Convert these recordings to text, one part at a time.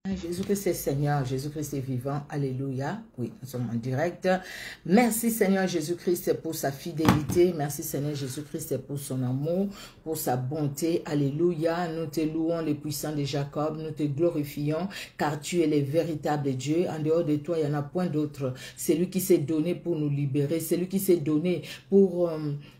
Jésus-Christ est Seigneur, Jésus-Christ est vivant, alléluia. Oui, nous sommes en direct. Merci Seigneur Jésus-Christ pour sa fidélité, merci Seigneur Jésus-Christ pour son amour, pour sa bonté, alléluia. Nous te louons les puissants de Jacob, nous te glorifions, car tu es le véritable Dieu. En dehors de toi, il n'y en a point d'autre. C'est lui qui s'est donné pour nous libérer, c'est lui qui s'est donné pour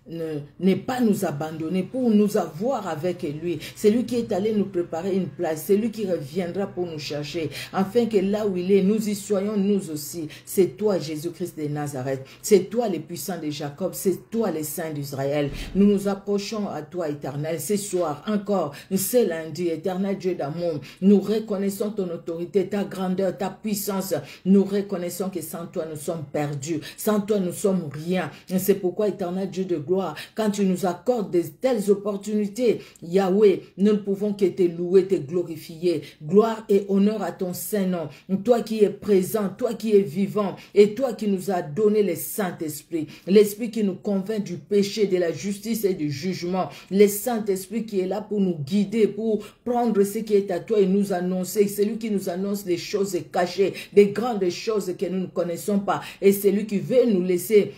ne pas nous abandonner, pour nous avoir avec lui. C'est lui qui est allé nous préparer une place, c'est lui qui reviendra pour nous chercher, afin que là où il est, nous y soyons nous aussi. C'est toi Jésus-Christ de Nazareth, c'est toi les puissants de Jacob, c'est toi les saints d'Israël. Nous nous approchons à toi éternel, ce soir encore, c'est lundi, éternel Dieu d'amour, nous reconnaissons ton autorité, ta grandeur, ta puissance, nous reconnaissons que sans toi nous sommes perdus, sans toi nous sommes rien. C'est pourquoi éternel Dieu de gloire, quand tu nous accordes de telles opportunités, Yahweh, nous ne pouvons que te louer, te glorifier. Gloire et honneur à ton Saint-Nom. Toi qui es présent, toi qui es vivant, et toi qui nous as donné le Saint-Esprit. L'Esprit qui nous convainc du péché, de la justice et du jugement. Le Saint-Esprit qui est là pour nous guider, pour prendre ce qui est à toi et nous annoncer. C'est lui qui nous annonce les choses cachées, des grandes choses que nous ne connaissons pas. Et c'est lui qui veut nous laisser,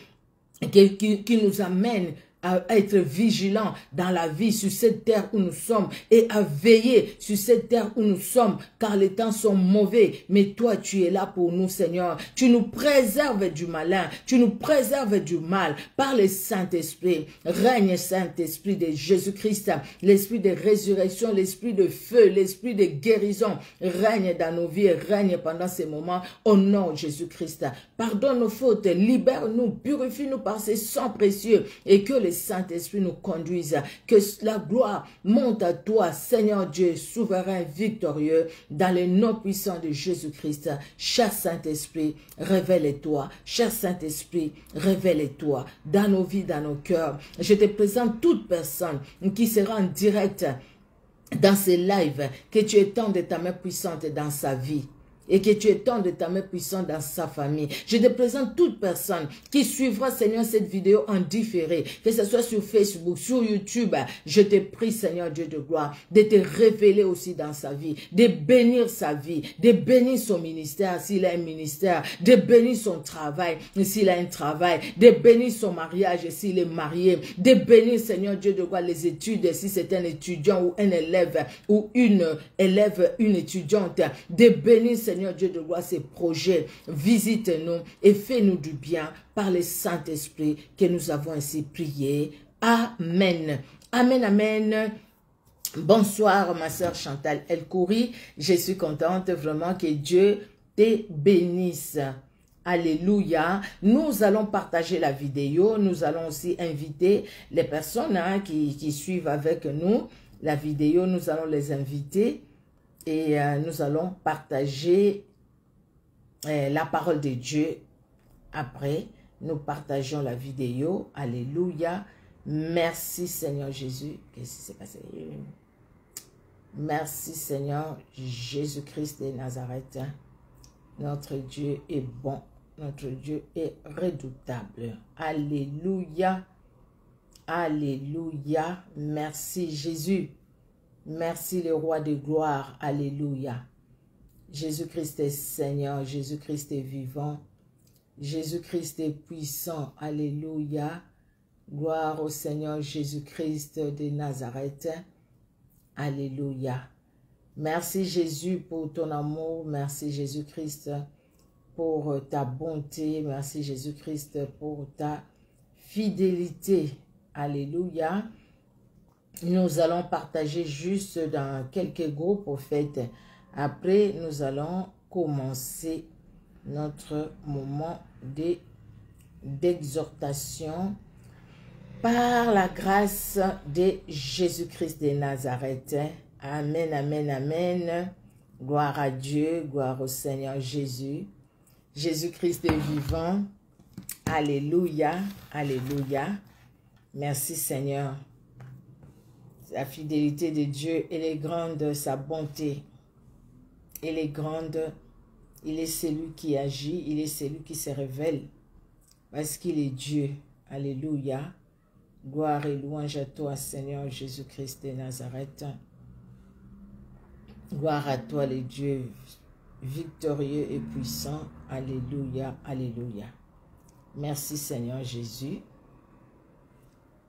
qui nous amène à être vigilants dans la vie sur cette terre où nous sommes et à veiller sur cette terre où nous sommes, car les temps sont mauvais. Mais toi, tu es là pour nous, Seigneur. Tu nous préserves du malin, tu nous préserves du mal par le Saint-Esprit. Règne, Saint-Esprit de Jésus-Christ, l'esprit de résurrection, l'esprit de feu, l'esprit de guérison. Règne dans nos vies et règne pendant ces moments au nom de Jésus-Christ. Pardonne nos fautes, libère-nous, purifie-nous par ses sangs précieux et que le Saint-Esprit nous conduise, que la gloire monte à toi, Seigneur Dieu, souverain, victorieux, dans le nom puissant de Jésus-Christ. Cher Saint-Esprit, révèle-toi. Cher Saint-Esprit, révèle-toi dans nos vies, dans nos cœurs. Je te présente toute personne qui sera en direct dans ces lives, que tu étendes ta main puissante dans sa vie. Et que tu étendes ta main puissante dans sa famille. Je te présente toute personne qui suivra, Seigneur, cette vidéo en différé, que ce soit sur Facebook, sur YouTube. Je te prie, Seigneur Dieu de gloire, de te révéler aussi dans sa vie, de bénir sa vie, de bénir son ministère s'il a un ministère, de bénir son travail s'il a un travail, de bénir son mariage s'il est marié, de bénir, Seigneur Dieu de gloire, les études si c'est un étudiant ou un élève ou une élève, une étudiante, de bénir, Seigneur Dieu de gloire, ces projets. Visite-nous et fais-nous du bien par le Saint-Esprit que nous avons ainsi prié. Amen. Amen, amen. Bonsoir, ma sœur Chantal Elkouri. Je suis contente vraiment que Dieu te bénisse. Alléluia. Nous allons partager la vidéo. Nous allons aussi inviter les personnes qui suivent avec nous la vidéo. Nous allons les inviter. Et nous allons partager la parole de Dieu. Après, nous partageons la vidéo. Alléluia. Merci Seigneur Jésus. Qu'est-ce qui s'est passé? Merci Seigneur Jésus-Christ de Nazareth. Notre Dieu est bon. Notre Dieu est redoutable. Alléluia. Alléluia. Merci Jésus. Merci le roi de gloire, alléluia. Jésus-Christ est Seigneur, Jésus-Christ est vivant, Jésus-Christ est puissant, alléluia. Gloire au Seigneur Jésus-Christ de Nazareth, alléluia. Merci Jésus pour ton amour, merci Jésus-Christ pour ta bonté, merci Jésus-Christ pour ta fidélité, alléluia. Nous allons partager juste dans quelques groupes au fait. Après, nous allons commencer notre moment d'exhortation par la grâce de Jésus-Christ de Nazareth. Amen, amen, amen. Gloire à Dieu, gloire au Seigneur Jésus. Jésus-Christ est vivant. Alléluia, alléluia. Merci Seigneur. La fidélité de Dieu, elle est grande, sa bonté, elle est grande. Il est celui qui agit, il est celui qui se révèle, parce qu'il est Dieu. Alléluia. Gloire et louange à toi, Seigneur Jésus-Christ de Nazareth. Gloire à toi, les dieux victorieux et puissants. Alléluia, alléluia. Merci Seigneur Jésus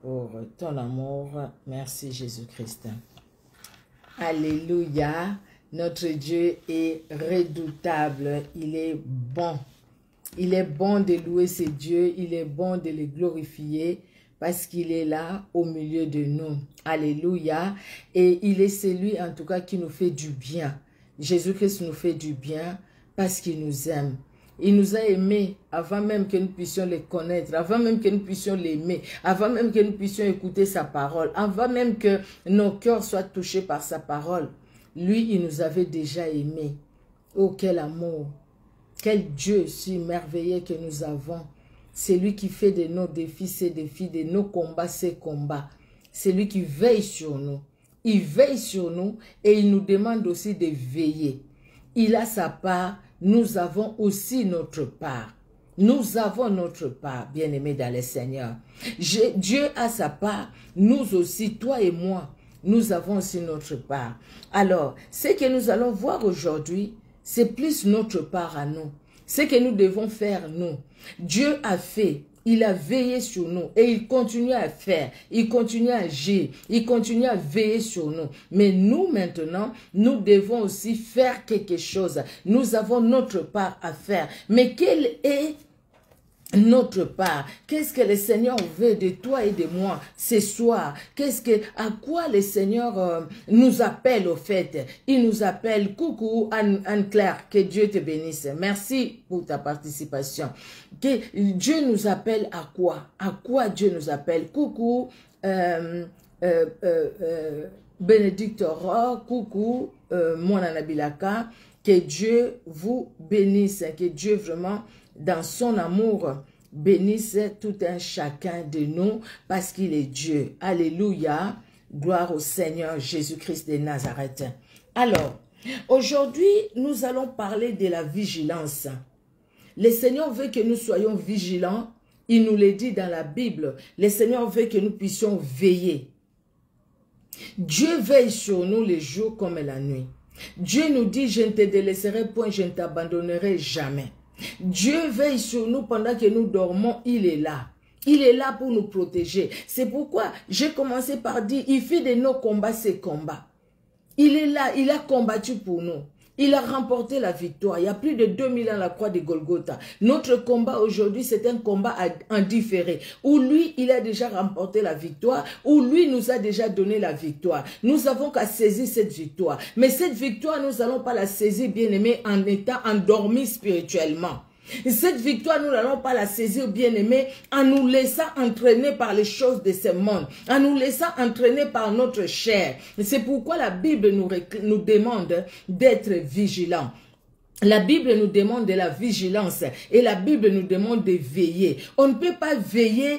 pour ton amour. Merci Jésus-Christ. Alléluia. Notre Dieu est redoutable. Il est bon. Il est bon de louer ses dieux. Il est bon de les glorifier parce qu'il est là au milieu de nous. Alléluia. Et il est celui en tout cas qui nous fait du bien. Jésus-Christ nous fait du bien parce qu'il nous aime. Il nous a aimés avant même que nous puissions les connaître, avant même que nous puissions l'aimer, avant même que nous puissions écouter sa parole, avant même que nos cœurs soient touchés par sa parole. Lui, il nous avait déjà aimés. Oh, quel amour! Quel Dieu si merveilleux que nous avons. C'est lui qui fait de nos défis ses défis, de nos combats ses combats. C'est lui qui veille sur nous. Il veille sur nous et il nous demande aussi de veiller. Il a sa part. Nous avons aussi notre part. Nous avons notre part, bien-aimés dans le Seigneur. Dieu a sa part, nous aussi, toi et moi, nous avons aussi notre part. Alors, ce que nous allons voir aujourd'hui, c'est plus notre part à nous. Ce que nous devons faire, nous. Dieu a fait. Il a veillé sur nous et il continue à faire, il continue à agir, il continue à veiller sur nous. Mais nous maintenant, nous devons aussi faire quelque chose. Nous avons notre part à faire. Mais quelle est notre part? Qu'est-ce que le Seigneur veut de toi et de moi ce soir? À quoi le Seigneur nous appelle au fait? Il nous appelle. Coucou Anne-Claire, que Dieu te bénisse. Merci pour ta participation. Que Dieu nous appelle à quoi? À quoi Dieu nous appelle? Coucou Bénédicte Aurore, coucou mon Anabilaka. Que Dieu vous bénisse. Que Dieu vraiment dans son amour, bénisse tout un chacun de nous parce qu'il est Dieu. Alléluia. Gloire au Seigneur Jésus-Christ de Nazareth. Alors, aujourd'hui, nous allons parler de la vigilance. Le Seigneur veut que nous soyons vigilants. Il nous le dit dans la Bible. Le Seigneur veut que nous puissions veiller. Dieu veille sur nous les jours comme la nuit. Dieu nous dit, je ne te délaisserai point, je ne t'abandonnerai jamais. Dieu veille sur nous pendant que nous dormons, il est là. Il est là pour nous protéger. C'est pourquoi j'ai commencé par dire, il fait de nos combats ses combats. Il est là, il a combattu pour nous. Il a remporté la victoire. Il y a plus de 2000 ans à la croix de Golgotha. Notre combat aujourd'hui, c'est un combat en différé. Où lui, il a déjà remporté la victoire. Où lui nous a déjà donné la victoire. Nous avons qu'à saisir cette victoire. Mais cette victoire, nous n'allons pas la saisir, bien aimé, en étant endormi spirituellement. Et cette victoire, nous n'allons pas la saisir, bien-aimés, en nous laissant entraîner par les choses de ce monde, en nous laissant entraîner par notre chair. C'est pourquoi la Bible nous demande d'être vigilants. La Bible nous demande de la vigilance et la Bible nous demande de veiller. On ne peut pas veiller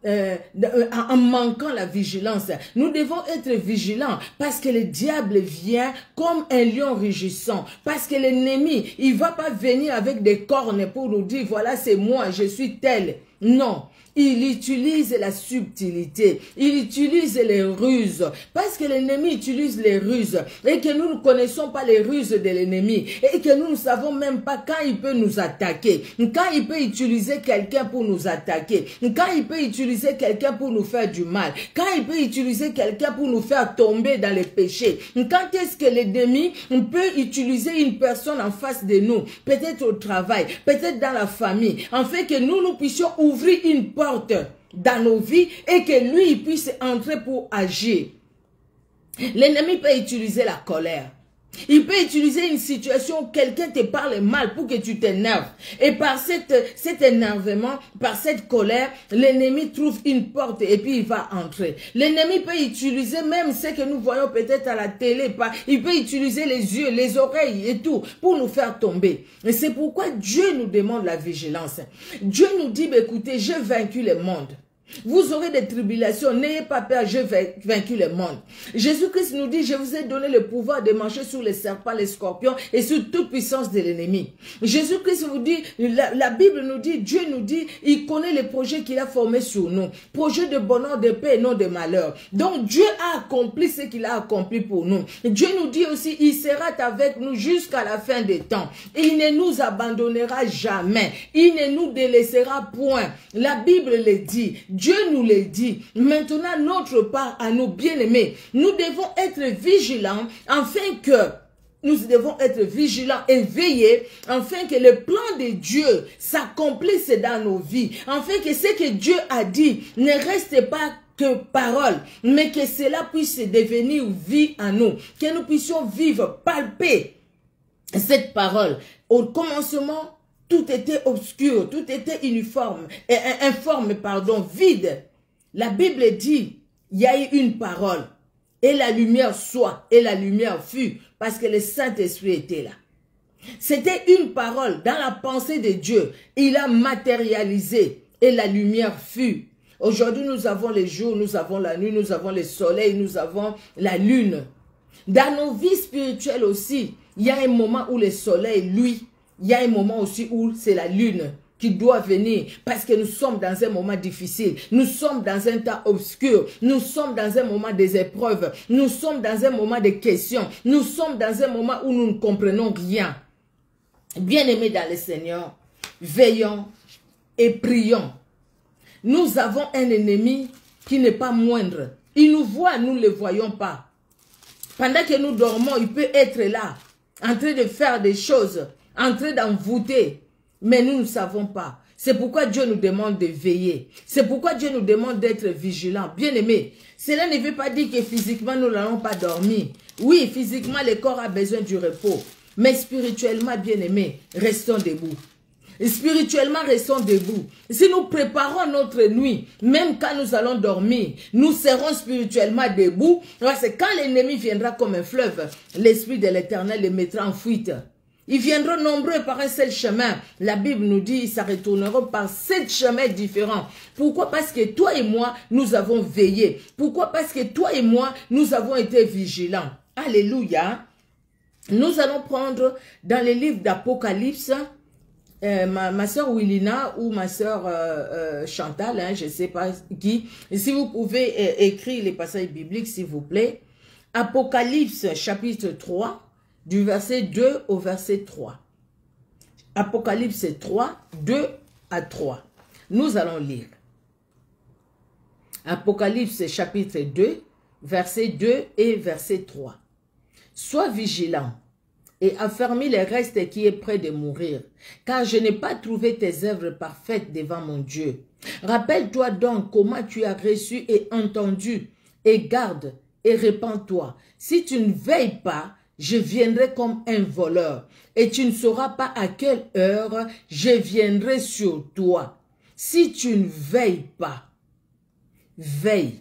en manquant la vigilance. Nous devons être vigilants parce que le diable vient comme un lion rugissant. Parce que l'ennemi, il ne va pas venir avec des cornes pour nous dire, voilà, c'est moi, je suis tel. Non. Il utilise la subtilité, il utilise les ruses, parce que l'ennemi utilise les ruses, et que nous ne connaissons pas les ruses de l'ennemi, et que nous ne savons même pas quand il peut nous attaquer, quand il peut utiliser quelqu'un pour nous attaquer, quand il peut utiliser quelqu'un pour nous faire du mal, quand il peut utiliser quelqu'un pour nous faire tomber dans les péchés. Quand est-ce que l'ennemi peut utiliser une personne en face de nous, peut-être au travail, peut-être dans la famille, en fait que nous puissions ouvrir une porte dans nos vies et que lui il puisse entrer pour agir. L'ennemi peut utiliser la colère. Il peut utiliser une situation où quelqu'un te parle mal pour que tu t'énerves. Et par cet énervement, par cette colère, l'ennemi trouve une porte et puis il va entrer. L'ennemi peut utiliser même ce que nous voyons peut-être à la télé. Il peut utiliser les yeux, les oreilles et tout pour nous faire tomber. Et c'est pourquoi Dieu nous demande la vigilance. Dieu nous dit, écoutez, j'ai vaincu le monde. Vous aurez des tribulations, n'ayez pas peur, j'ai vaincu le monde. Jésus-Christ nous dit, je vous ai donné le pouvoir de marcher sur les serpents, les scorpions et sur toute puissance de l'ennemi. Jésus-Christ vous dit, la Bible nous dit, Dieu nous dit, il connaît les projets qu'il a formés sur nous. Projets de bonheur, de paix et non de malheur. Donc Dieu a accompli ce qu'il a accompli pour nous. Dieu nous dit aussi, il sera avec nous jusqu'à la fin des temps. Il ne nous abandonnera jamais. Il ne nous délaissera point. La Bible le dit. Dieu nous le dit. Maintenant, notre part à nos bien-aimés, nous devons être vigilants afin que nous devons être vigilants et veiller afin que le plan de Dieu s'accomplisse dans nos vies. Afin que ce que Dieu a dit ne reste pas que parole, mais que cela puisse devenir vie en nous. Que nous puissions vivre, palper cette parole. Au commencement, tout était obscur, tout était informe, vide. La Bible dit, il y a eu une parole, et la lumière soit, et la lumière fut, parce que le Saint-Esprit était là. C'était une parole dans la pensée de Dieu. Il a matérialisé, et la lumière fut. Aujourd'hui, nous avons les jours, nous avons la nuit, nous avons le soleil, nous avons la lune. Dans nos vies spirituelles aussi, il y a un moment où le soleil, lui, il y a un moment aussi où c'est la lune qui doit venir parce que nous sommes dans un moment difficile. Nous sommes dans un temps obscur. Nous sommes dans un moment des épreuves. Nous sommes dans un moment de questions. Nous sommes dans un moment où nous ne comprenons rien. Bien-aimés dans le Seigneur, veillons et prions. Nous avons un ennemi qui n'est pas moindre. Il nous voit, nous ne le voyons pas. Pendant que nous dormons, il peut être là, en train de faire des choses, en train d'envoûter, mais nous ne savons pas. C'est pourquoi Dieu nous demande de veiller. C'est pourquoi Dieu nous demande d'être vigilants. Bien-aimés, cela ne veut pas dire que physiquement nous n'allons pas dormir. Oui, physiquement le corps a besoin du repos. Mais spirituellement, bien-aimés, restons debout. Spirituellement, restons debout. Si nous préparons notre nuit, même quand nous allons dormir, nous serons spirituellement debout. Parce que quand l'ennemi viendra comme un fleuve, l'Esprit de l'Éternel les mettra en fuite. Ils viendront nombreux par un seul chemin. La Bible nous dit qu'ils se retourneront par 7 chemins différents. Pourquoi? Parce que toi et moi, nous avons veillé. Pourquoi? Parce que toi et moi, nous avons été vigilants. Alléluia. Nous allons prendre dans les livres d'Apocalypse, ma soeur Willina ou ma soeur Chantal, je ne sais pas qui. Si vous pouvez écrire les passages bibliques, s'il vous plaît. Apocalypse chapitre 3. Du verset 2 au verset 3. Apocalypse 3, 2 à 3. Nous allons lire. Apocalypse chapitre 2, verset 2 et verset 3. Sois vigilant et affermis le reste qui est près de mourir, car je n'ai pas trouvé tes œuvres parfaites devant mon Dieu. Rappelle-toi donc comment tu as reçu et entendu, et garde et répands-toi. Si tu ne veilles pas, je viendrai comme un voleur, et tu ne sauras pas à quelle heure je viendrai sur toi. Si tu ne veilles pas, veille.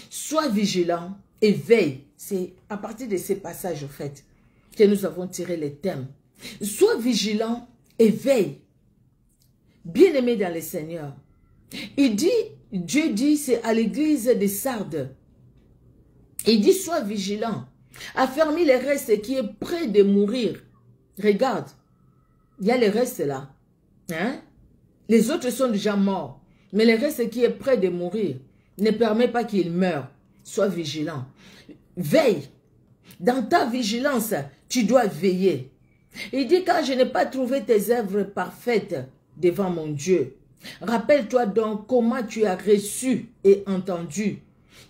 Sois vigilant et veille. C'est à partir de ces passages, au fait, que nous avons tiré les thèmes. Sois vigilant et veille. Bien-aimé dans le Seigneur. Dieu dit, c'est à l'église de Sardes. Il dit, sois vigilant. Affermis le reste qui est près de mourir. Regarde, il y a le reste là. Hein? Les autres sont déjà morts. Mais le reste qui est près de mourir ne permet pas qu'il meure. Sois vigilant. Veille. Dans ta vigilance, tu dois veiller. Il dit, car je n'ai pas trouvé tes œuvres parfaites devant mon Dieu. Rappelle-toi donc comment tu as reçu et entendu.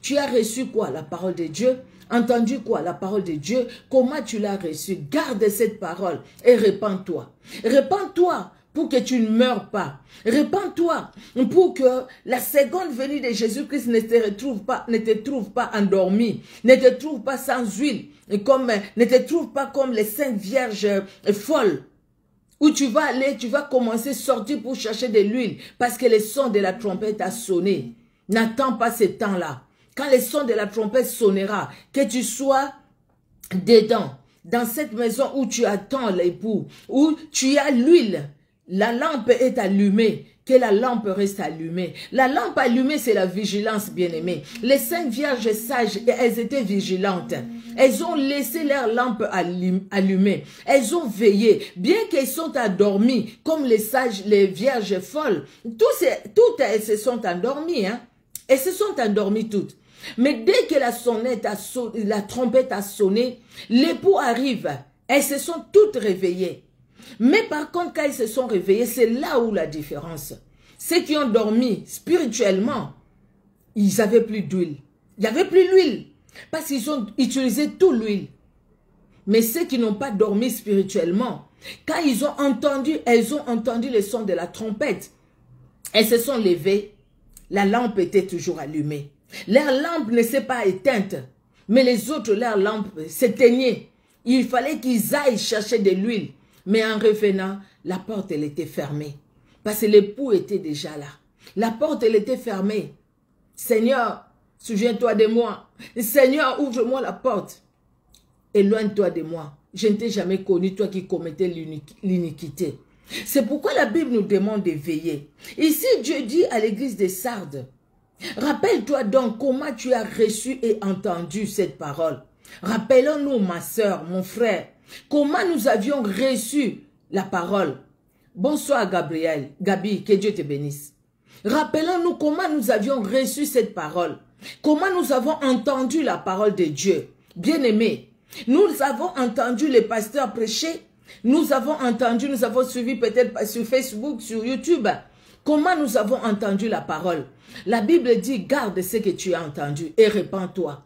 Tu as reçu quoi? La parole de Dieu. Entendu quoi? La parole de Dieu. Comment tu l'as reçue? Garde cette parole et répands-toi. Répands-toi pour que tu ne meurs pas. Répands-toi pour que la seconde venue de Jésus-Christ ne te trouve pas endormi, ne te trouve pas sans huile, ne te trouve pas comme les saintes vierges folles. Où tu vas aller, tu vas commencer à sortir pour chercher de l'huile parce que le son de la trompette a sonné. N'attends pas ce temps-là. Quand le son de la trompette sonnera, que tu sois dedans, dans cette maison où tu attends l'époux, où tu as l'huile la lampe est allumée, que la lampe reste allumée. La lampe allumée, c'est la vigilance, bien-aimée. Les 5 vierges sages, elles étaient vigilantes. Elles ont laissé leur lampe allumée. Elles ont veillé. Bien qu'elles sont endormies, comme les sages, les vierges folles, toutes elles se sont endormies. Hein? Elles se sont endormies toutes. Mais dès que la trompette a sonné, l'époux arrive. Elles se sont toutes réveillées. Mais par contre, quand ils se sont réveillés, c'est là où la différence. Ceux qui ont dormi spirituellement, ils n'avaient plus d'huile. Il n'y avait plus l'huile. Parce qu'ils ont utilisé toute l'huile. Mais ceux qui n'ont pas dormi spirituellement, quand elles ont entendu le son de la trompette, elles se sont levées. La lampe était toujours allumée. Leur lampe ne s'est pas éteinte. Mais les autres, leur lampe s'éteignaient. Il fallait qu'ils aillent chercher de l'huile. Mais en revenant, la porte, elle était fermée. Parce que l'époux était déjà là. La porte, elle était fermée. Seigneur, souviens-toi de moi. Seigneur, ouvre-moi la porte. Éloigne-toi de moi. Je ne t'ai jamais connu, toi qui commettais l'iniquité. C'est pourquoi la Bible nous demande de veiller. Ici, Dieu dit à l'église de Sardes, rappelle-toi donc comment tu as reçu et entendu cette parole. Rappelons-nous, ma soeur, mon frère, comment nous avions reçu la parole. Bonsoir Gabi, que Dieu te bénisse. Rappelons-nous comment nous avions reçu cette parole. Comment nous avons entendu la parole de Dieu. Bien-aimés, nous avons entendu les pasteurs prêcher. Nous avons suivi peut-être sur Facebook, sur YouTube. Comment nous avons entendu la parole. La Bible dit, garde ce que tu as entendu et répands-toi.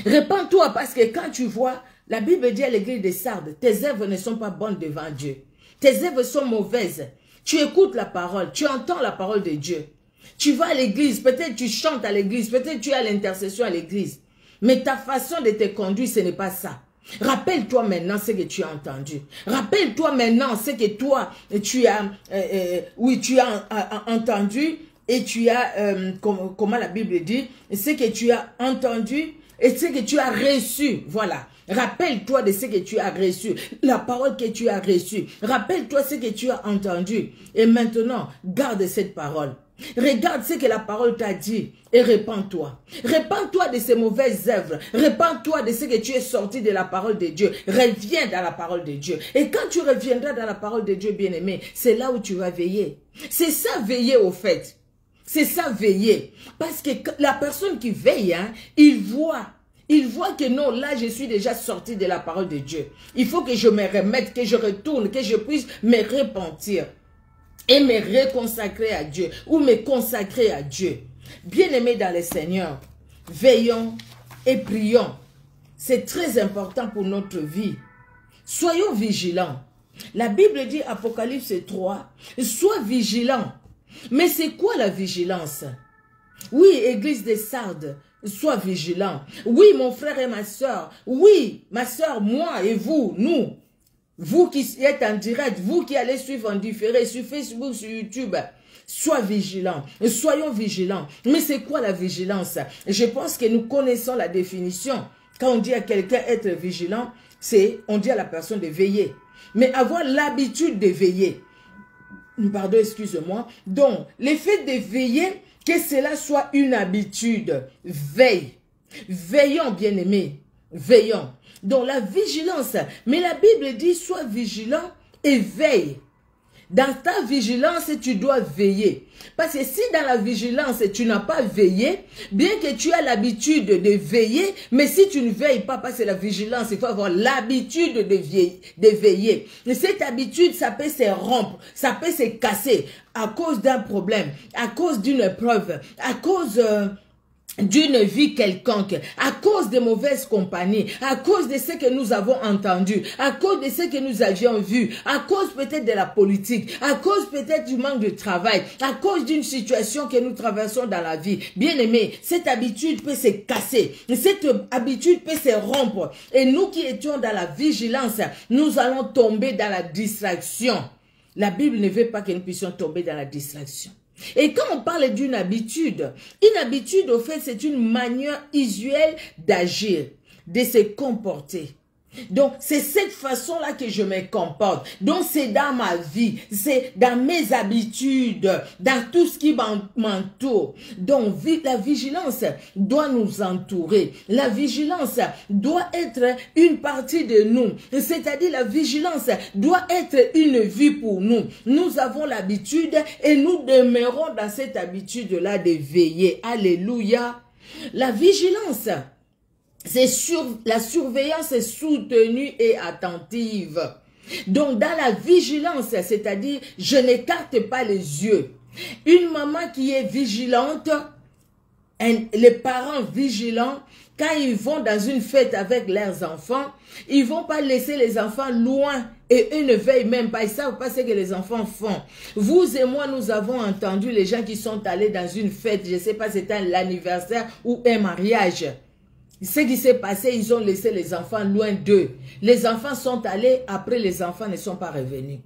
Répands-toi parce que quand tu vois, la Bible dit à l'église de Sardes, tes œuvres ne sont pas bonnes devant Dieu. Tes œuvres sont mauvaises. Tu écoutes la parole, tu entends la parole de Dieu. Tu vas à l'église, peut-être tu chantes à l'église, peut-être tu as l'intercession à l'église. Mais ta façon de te conduire, ce n'est pas ça. Rappelle-toi maintenant ce que tu as entendu. Rappelle-toi maintenant ce que toi, tu as entendu et tu as, comment la Bible dit, ce que tu as entendu et ce que tu as reçu. Voilà. Rappelle-toi de ce que tu as reçu, la parole que tu as reçue. Rappelle-toi ce que tu as entendu. Et maintenant, garde cette parole. Regarde ce que la parole t'a dit et répands-toi. Répands-toi de ces mauvaises œuvres. Répands-toi de ce que tu es sorti de la parole de Dieu. Reviens dans la parole de Dieu. Et quand tu reviendras dans la parole de Dieu, bien-aimé, c'est là où tu vas veiller. C'est ça, veiller au fait. C'est ça, veiller. Parce que la personne qui veille, hein, il voit que non, là, je suis déjà sorti de la parole de Dieu. Il faut que je me remette, que je retourne, que je puisse me repentir et me reconsacrer à Dieu ou me consacrer à Dieu. Bien-aimés dans le Seigneur, veillons et prions. C'est très important pour notre vie. Soyons vigilants. La Bible dit, Apocalypse 3, sois vigilant. Mais c'est quoi la vigilance? Oui, église des Sardes, sois vigilant. Oui, mon frère et ma soeur. Oui, ma soeur, moi et vous, nous. Vous qui êtes en direct, vous qui allez suivre en différé sur Facebook, sur YouTube. Sois vigilant. Soyons vigilants. Mais c'est quoi la vigilance? Je pense que nous connaissons la définition. Quand on dit à quelqu'un être vigilant, c'est, on dit à la personne de veiller. Mais avoir l'habitude de veiller. Pardon, excuse-moi. Donc, le fait de veiller, que cela soit une habitude. Veille. Veillons, bien-aimés. Veillons. Donc, la vigilance. Mais la Bible dit, sois vigilant et veille. Dans ta vigilance, tu dois veiller. Parce que si dans la vigilance, tu n'as pas veillé, bien que tu as l'habitude de veiller, mais si tu ne veilles pas, parce que la vigilance, il faut avoir l'habitude de veiller. Et cette habitude, ça peut se rompre, ça peut se casser à cause d'un problème, à cause d'une épreuve, à cause d'une vie quelconque, à cause de mauvaises compagnies, à cause de ce que nous avons entendu, à cause de ce que nous avions vu, à cause peut-être de la politique, à cause peut-être du manque de travail, à cause d'une situation que nous traversons dans la vie. Bien aimé, cette habitude peut se casser, cette habitude peut se rompre. Et nous qui étions dans la vigilance, nous allons tomber dans la distraction. La Bible ne veut pas que nous puissions tomber dans la distraction. Et quand on parle d'une habitude, au fait, c'est une manière usuelle d'agir, de se comporter. Donc, c'est cette façon-là que je me comporte. Donc, c'est dans ma vie, c'est dans mes habitudes, dans tout ce qui m'entoure. Donc, la vigilance doit nous entourer. La vigilance doit être une partie de nous. C'est-à-dire, la vigilance doit être une vie pour nous. Nous avons l'habitude et nous demeurons dans cette habitude-là de veiller. Alléluia. La vigilance, c'est la surveillance est soutenue et attentive. Donc, dans la vigilance, c'est-à-dire, je n'écarte pas les yeux. Une maman qui est vigilante, les parents vigilants, quand ils vont dans une fête avec leurs enfants, ils vont pas laisser les enfants loin et eux ne veillent même pas. Ils savent pas ce que les enfants font. Vous et moi, nous avons entendu les gens qui sont allés dans une fête, je sais pas, c'était l'anniversaire ou un mariage. Ce qui s'est passé, ils ont laissé les enfants loin d'eux. Les enfants sont allés, après les enfants ne sont pas revenus.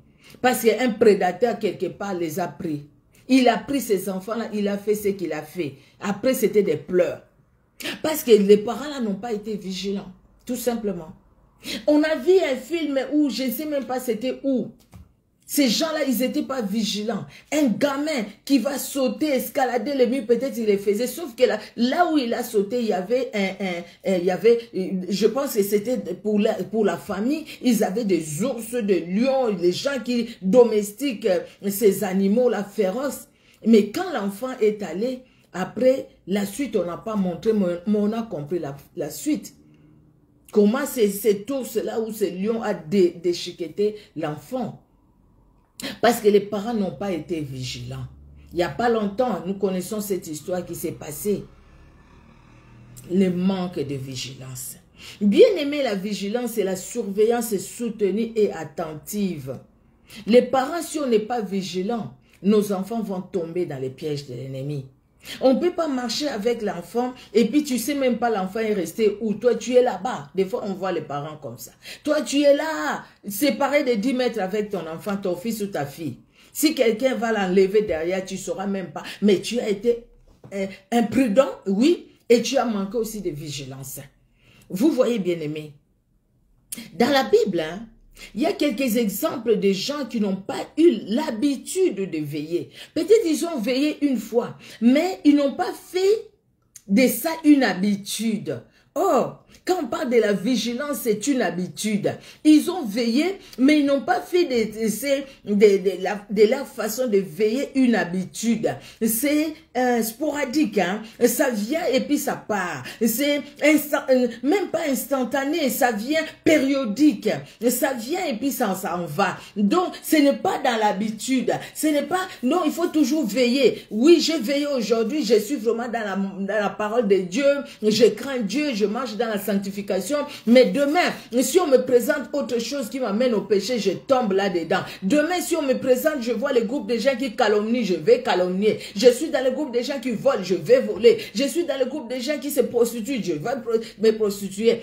Parce qu'un prédateur quelque part les a pris. Il a pris ces enfants-là, il a fait ce qu'il a fait. Après, c'était des pleurs. Parce que les parents-là n'ont pas été vigilants, tout simplement. On a vu un film où, je ne sais même pas c'était où. Ces gens-là, ils n'étaient pas vigilants. Un gamin qui va sauter, escalader le mur, peut-être il le faisait. Sauf que là où il a sauté, il y avait je pense que c'était pour la famille. Ils avaient des ours, des lions, les gens qui domestiquent ces animaux-là féroces. Mais quand l'enfant est allé, après, la suite, on n'a pas montré, mais on a compris la suite. Comment cet ours-là ou ce lion a déchiqueté l'enfant. Parce que les parents n'ont pas été vigilants. Il n'y a pas longtemps, nous connaissons cette histoire qui s'est passée. Le manque de vigilance. Bien aimer la vigilance et la surveillance soutenue et attentive. Les parents, si on n'est pas vigilant, nos enfants vont tomber dans les pièges de l'ennemi. On ne peut pas marcher avec l'enfant et puis tu sais même pas l'enfant est resté où. Toi, tu es là-bas. Des fois, on voit les parents comme ça. Toi, tu es là, séparé de 10 mètres avec ton enfant, ton fils ou ta fille. Si quelqu'un va l'enlever derrière, tu ne sauras même pas. Mais tu as été imprudent, oui, et tu as manqué aussi de vigilance. Vous voyez, bien aimé, dans la Bible, hein, il y a quelques exemples de gens qui n'ont pas eu l'habitude de veiller. Peut-être ils ont veillé une fois, mais ils n'ont pas fait de ça une habitude. Or, quand on parle de la vigilance, c'est une habitude. Ils ont veillé, mais ils n'ont pas fait de leur façon de veiller une habitude. C'est sporadique, hein? Ça vient et puis ça part. C'est même pas instantané, ça vient périodique. Ça vient et puis ça en va. Donc, ce n'est pas dans l'habitude. Ce n'est pas, non, il faut toujours veiller. Oui, j'ai veillé aujourd'hui, je suis vraiment dans la parole de Dieu, je crains Dieu, je marche dans la sanctification, mais demain, si on me présente autre chose qui m'amène au péché, je tombe là-dedans. Demain, si on me présente, je vois les groupes de gens qui calomnient, je vais calomnier. Je suis dans le groupe de gens qui volent, je vais voler. Je suis dans le groupe de gens qui se prostituent, je vais me prostituer.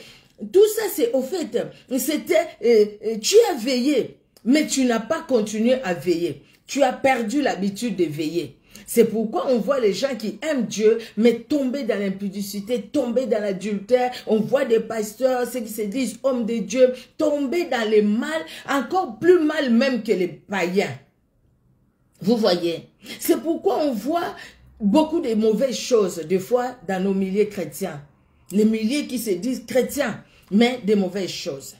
Tout ça, c'est au fait, c'était, tu as veillé, mais tu n'as pas continué à veiller. Tu as perdu l'habitude de veiller. C'est pourquoi on voit les gens qui aiment Dieu, mais tomber dans l'impudicité, tomber dans l'adultère. On voit des pasteurs, ceux qui se disent hommes de Dieu, tomber dans le mal, encore plus mal même que les païens. Vous voyez? C'est pourquoi on voit beaucoup de mauvaises choses, des fois, dans nos milieux chrétiens. Les milieux qui se disent chrétiens, mais des mauvaises choses.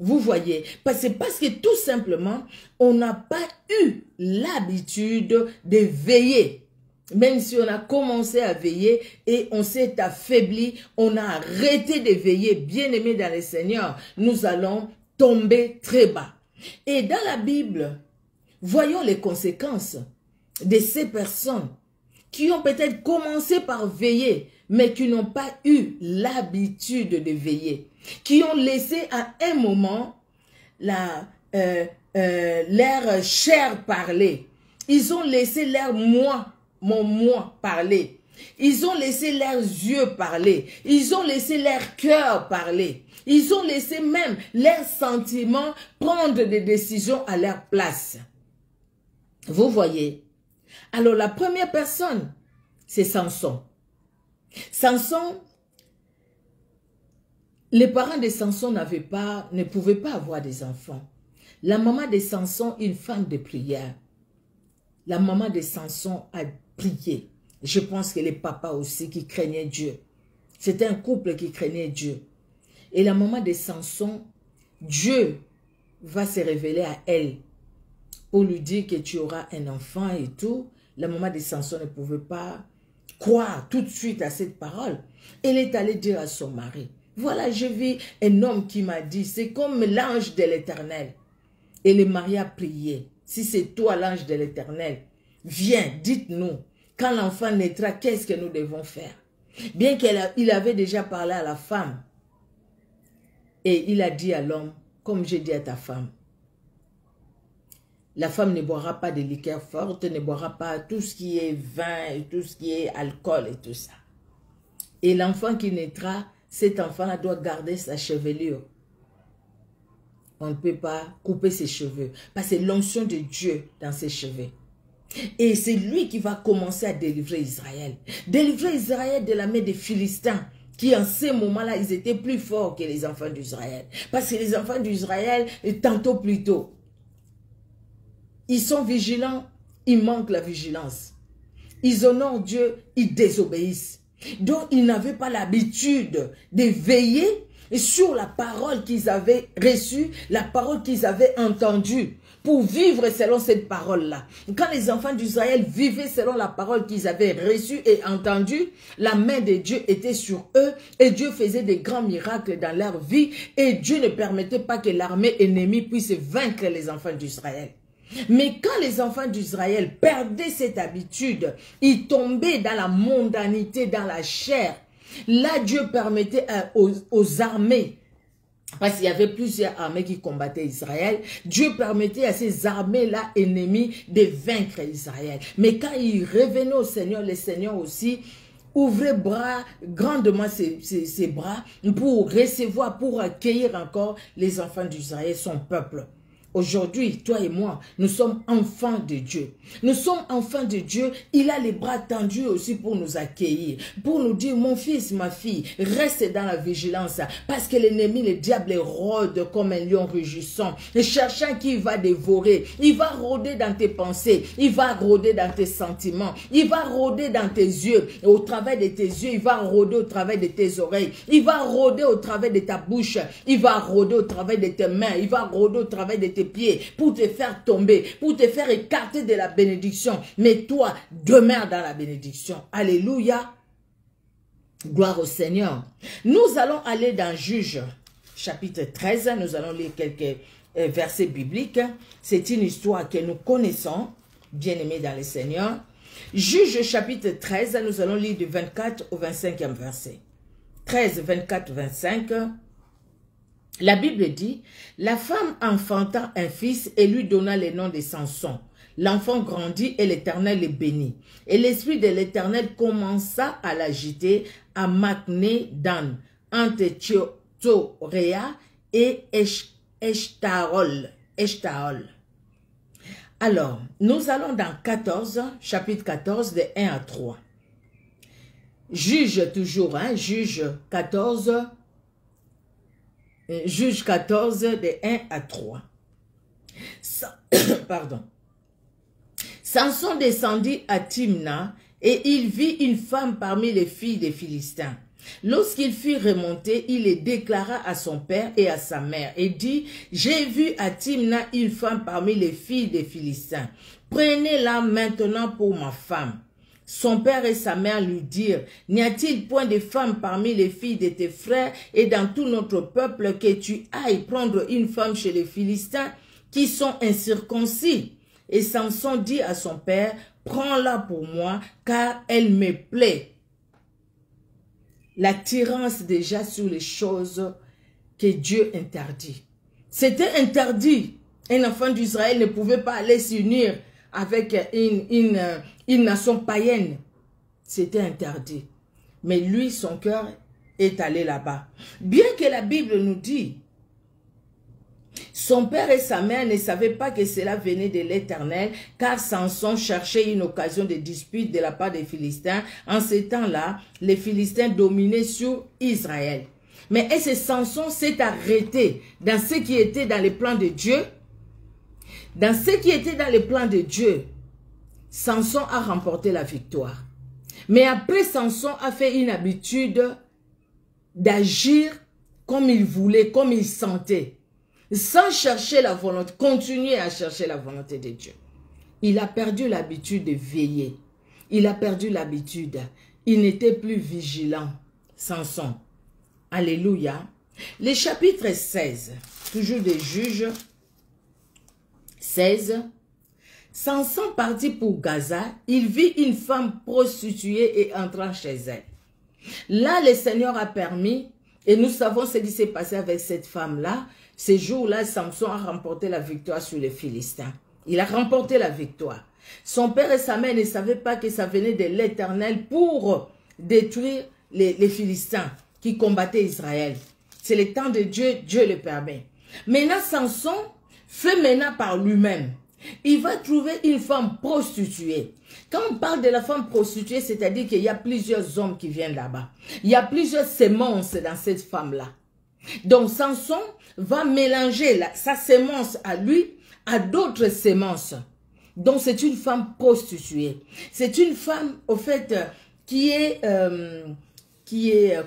Vous voyez, parce que tout simplement, on n'a pas eu l'habitude de veiller. Même si on a commencé à veiller et on s'est affaibli, on a arrêté de veiller, bien aimé dans le Seigneur, nous allons tomber très bas. Et dans la Bible, voyons les conséquences de ces personnes qui ont peut-être commencé par veiller, mais qui n'ont pas eu l'habitude de veiller, qui ont laissé à un moment leur chair parler. Ils ont laissé leur mon moi parler. Ils ont laissé leurs yeux parler. Ils ont laissé leur cœur parler. Ils ont laissé même leurs sentiments prendre des décisions à leur place. Vous voyez? Alors la première personne, c'est Samson. Samson Les parents de Samson ne pouvaient pas avoir des enfants. La maman de Samson, une femme de prière. La maman de Samson a prié. Je pense que les papas aussi qui craignaient Dieu. C'était un couple qui craignait Dieu. Et la maman de Samson, Dieu va se révéler à elle pour lui dire que tu auras un enfant et tout. La maman de Samson ne pouvait pas croire tout de suite à cette parole. Elle est allée dire à son mari, voilà, j'ai vu un homme qui m'a dit, c'est comme l'ange de l'Éternel. Et le mari a prié, si c'est toi l'ange de l'Éternel, viens, dites-nous, quand l'enfant naîtra, qu'est-ce que nous devons faire? Bien qu'il avait déjà parlé à la femme, et il a dit à l'homme, comme j'ai dit à ta femme, la femme ne boira pas de liqueur forte, ne boira pas tout ce qui est vin et tout ce qui est alcool et tout ça. Et l'enfant qui naîtra, cet enfant-là doit garder sa chevelure. On ne peut pas couper ses cheveux, parce que c'est l'onction de Dieu dans ses cheveux. Et c'est lui qui va commencer à délivrer Israël. Délivrer Israël de la main des Philistins, qui en ces moments-là, ils étaient plus forts que les enfants d'Israël. Parce que les enfants d'Israël, tantôt plus tôt, ils sont vigilants, ils manquent la vigilance. Ils honorent Dieu, ils désobéissent. Donc, ils n'avaient pas l'habitude de veiller sur la parole qu'ils avaient reçue, la parole qu'ils avaient entendue, pour vivre selon cette parole-là. Quand les enfants d'Israël vivaient selon la parole qu'ils avaient reçue et entendue, la main de Dieu était sur eux et Dieu faisait des grands miracles dans leur vie et Dieu ne permettait pas que l'armée ennemie puisse vaincre les enfants d'Israël. Mais quand les enfants d'Israël perdaient cette habitude, ils tombaient dans la mondanité, dans la chair. Là, Dieu permettait aux armées, parce qu'il y avait plusieurs armées qui combattaient Israël, Dieu permettait à ces armées-là ennemies de vaincre Israël. Mais quand ils revenaient au Seigneur, le Seigneur aussi ouvrait grandement ses bras pour recevoir, pour accueillir encore les enfants d'Israël, son peuple. Aujourd'hui, toi et moi, nous sommes enfants de Dieu. Nous sommes enfants de Dieu. Il a les bras tendus aussi pour nous accueillir. Pour nous dire, mon fils, ma fille, reste dans la vigilance. Parce que l'ennemi, le diable, rôde comme un lion rugissant. Cherchant qui va dévorer. Il va rôder dans tes pensées. Il va rôder dans tes sentiments. Il va rôder dans tes yeux. Et au travers de tes yeux, il va rôder au travers de tes oreilles. Il va rôder au travers de ta bouche. Il va rôder au travers de tes mains. Il va rôder au travers de tes pieds pour te faire tomber, pour te faire écarter de la bénédiction. Mais toi, demeure dans la bénédiction. Alléluia. Gloire au Seigneur. Nous allons aller dans Juge, chapitre 13. Nous allons lire quelques versets bibliques. C'est une histoire que nous connaissons, bien aimés dans le Seigneur. Juge, chapitre 13, nous allons lire du 24 au 25e verset. 13, 24, 25. La Bible dit, la femme enfanta un fils et lui donna le nom de Samson. L'enfant grandit et l'Éternel le bénit. Et l'esprit de l'Éternel commença à l'agiter à Makné Dan, entre Tioréa et Eshtaol. Alors, nous allons dans 14, chapitre 14, de 1 à 3. Juge toujours, hein, Juge 14, de 1 à 3. Pardon. Samson descendit à Timna et il vit une femme parmi les filles des Philistins. Lorsqu'il fut remonté, il les déclara à son père et à sa mère et dit, « J'ai vu à Timna une femme parmi les filles des Philistins. Prenez-la maintenant pour ma femme. » Son père et sa mère lui dirent, « N'y a-t-il point de femme parmi les filles de tes frères et dans tout notre peuple que tu ailles prendre une femme chez les Philistins qui sont incirconcis? » Et Samson dit à son père, « Prends-la pour moi, car elle me plaît. » L'attirance déjà sur les choses que Dieu interdit. C'était interdit. Un enfant d'Israël ne pouvait pas aller s'unir avec une nation païenne. C'était interdit. Mais lui, son cœur est allé là-bas. Bien que la Bible nous dit, son père et sa mère ne savaient pas que cela venait de l'Éternel, car Samson cherchait une occasion de dispute de la part des Philistins. En ces temps-là, les Philistins dominaient sur Israël. Mais est-ce que Samson s'est arrêté dans ce qui était dans les plans de Dieu? Dans ce qui était dans les plans de Dieu, Samson a remporté la victoire. Mais après, Samson a fait une habitude d'agir comme il voulait, comme il sentait, sans chercher la volonté, continuer à chercher la volonté de Dieu. Il a perdu l'habitude de veiller. Il a perdu l'habitude. Il n'était plus vigilant. Samson. Alléluia. Le chapitre 16, toujours des Juges, 16. Samson partit pour Gaza, il vit une femme prostituée et entrant chez elle. Là, le Seigneur a permis, et nous savons ce qui s'est passé avec cette femme-là. Ces jours-là, Samson a remporté la victoire sur les Philistins. Il a remporté la victoire. Son père et sa mère ne savaient pas que ça venait de l'Éternel pour détruire les Philistins qui combattaient Israël. C'est le temps de Dieu, Dieu le permet. Maintenant, Samson fait maintenant par lui-même. Il va trouver une femme prostituée. Quand on parle de la femme prostituée, c'est-à-dire qu'il y a plusieurs hommes qui viennent là-bas. Il y a plusieurs semences dans cette femme-là. Donc Samson va mélanger sa sémence à lui à d'autres semences. Donc c'est une femme prostituée. C'est une femme, au fait, qui est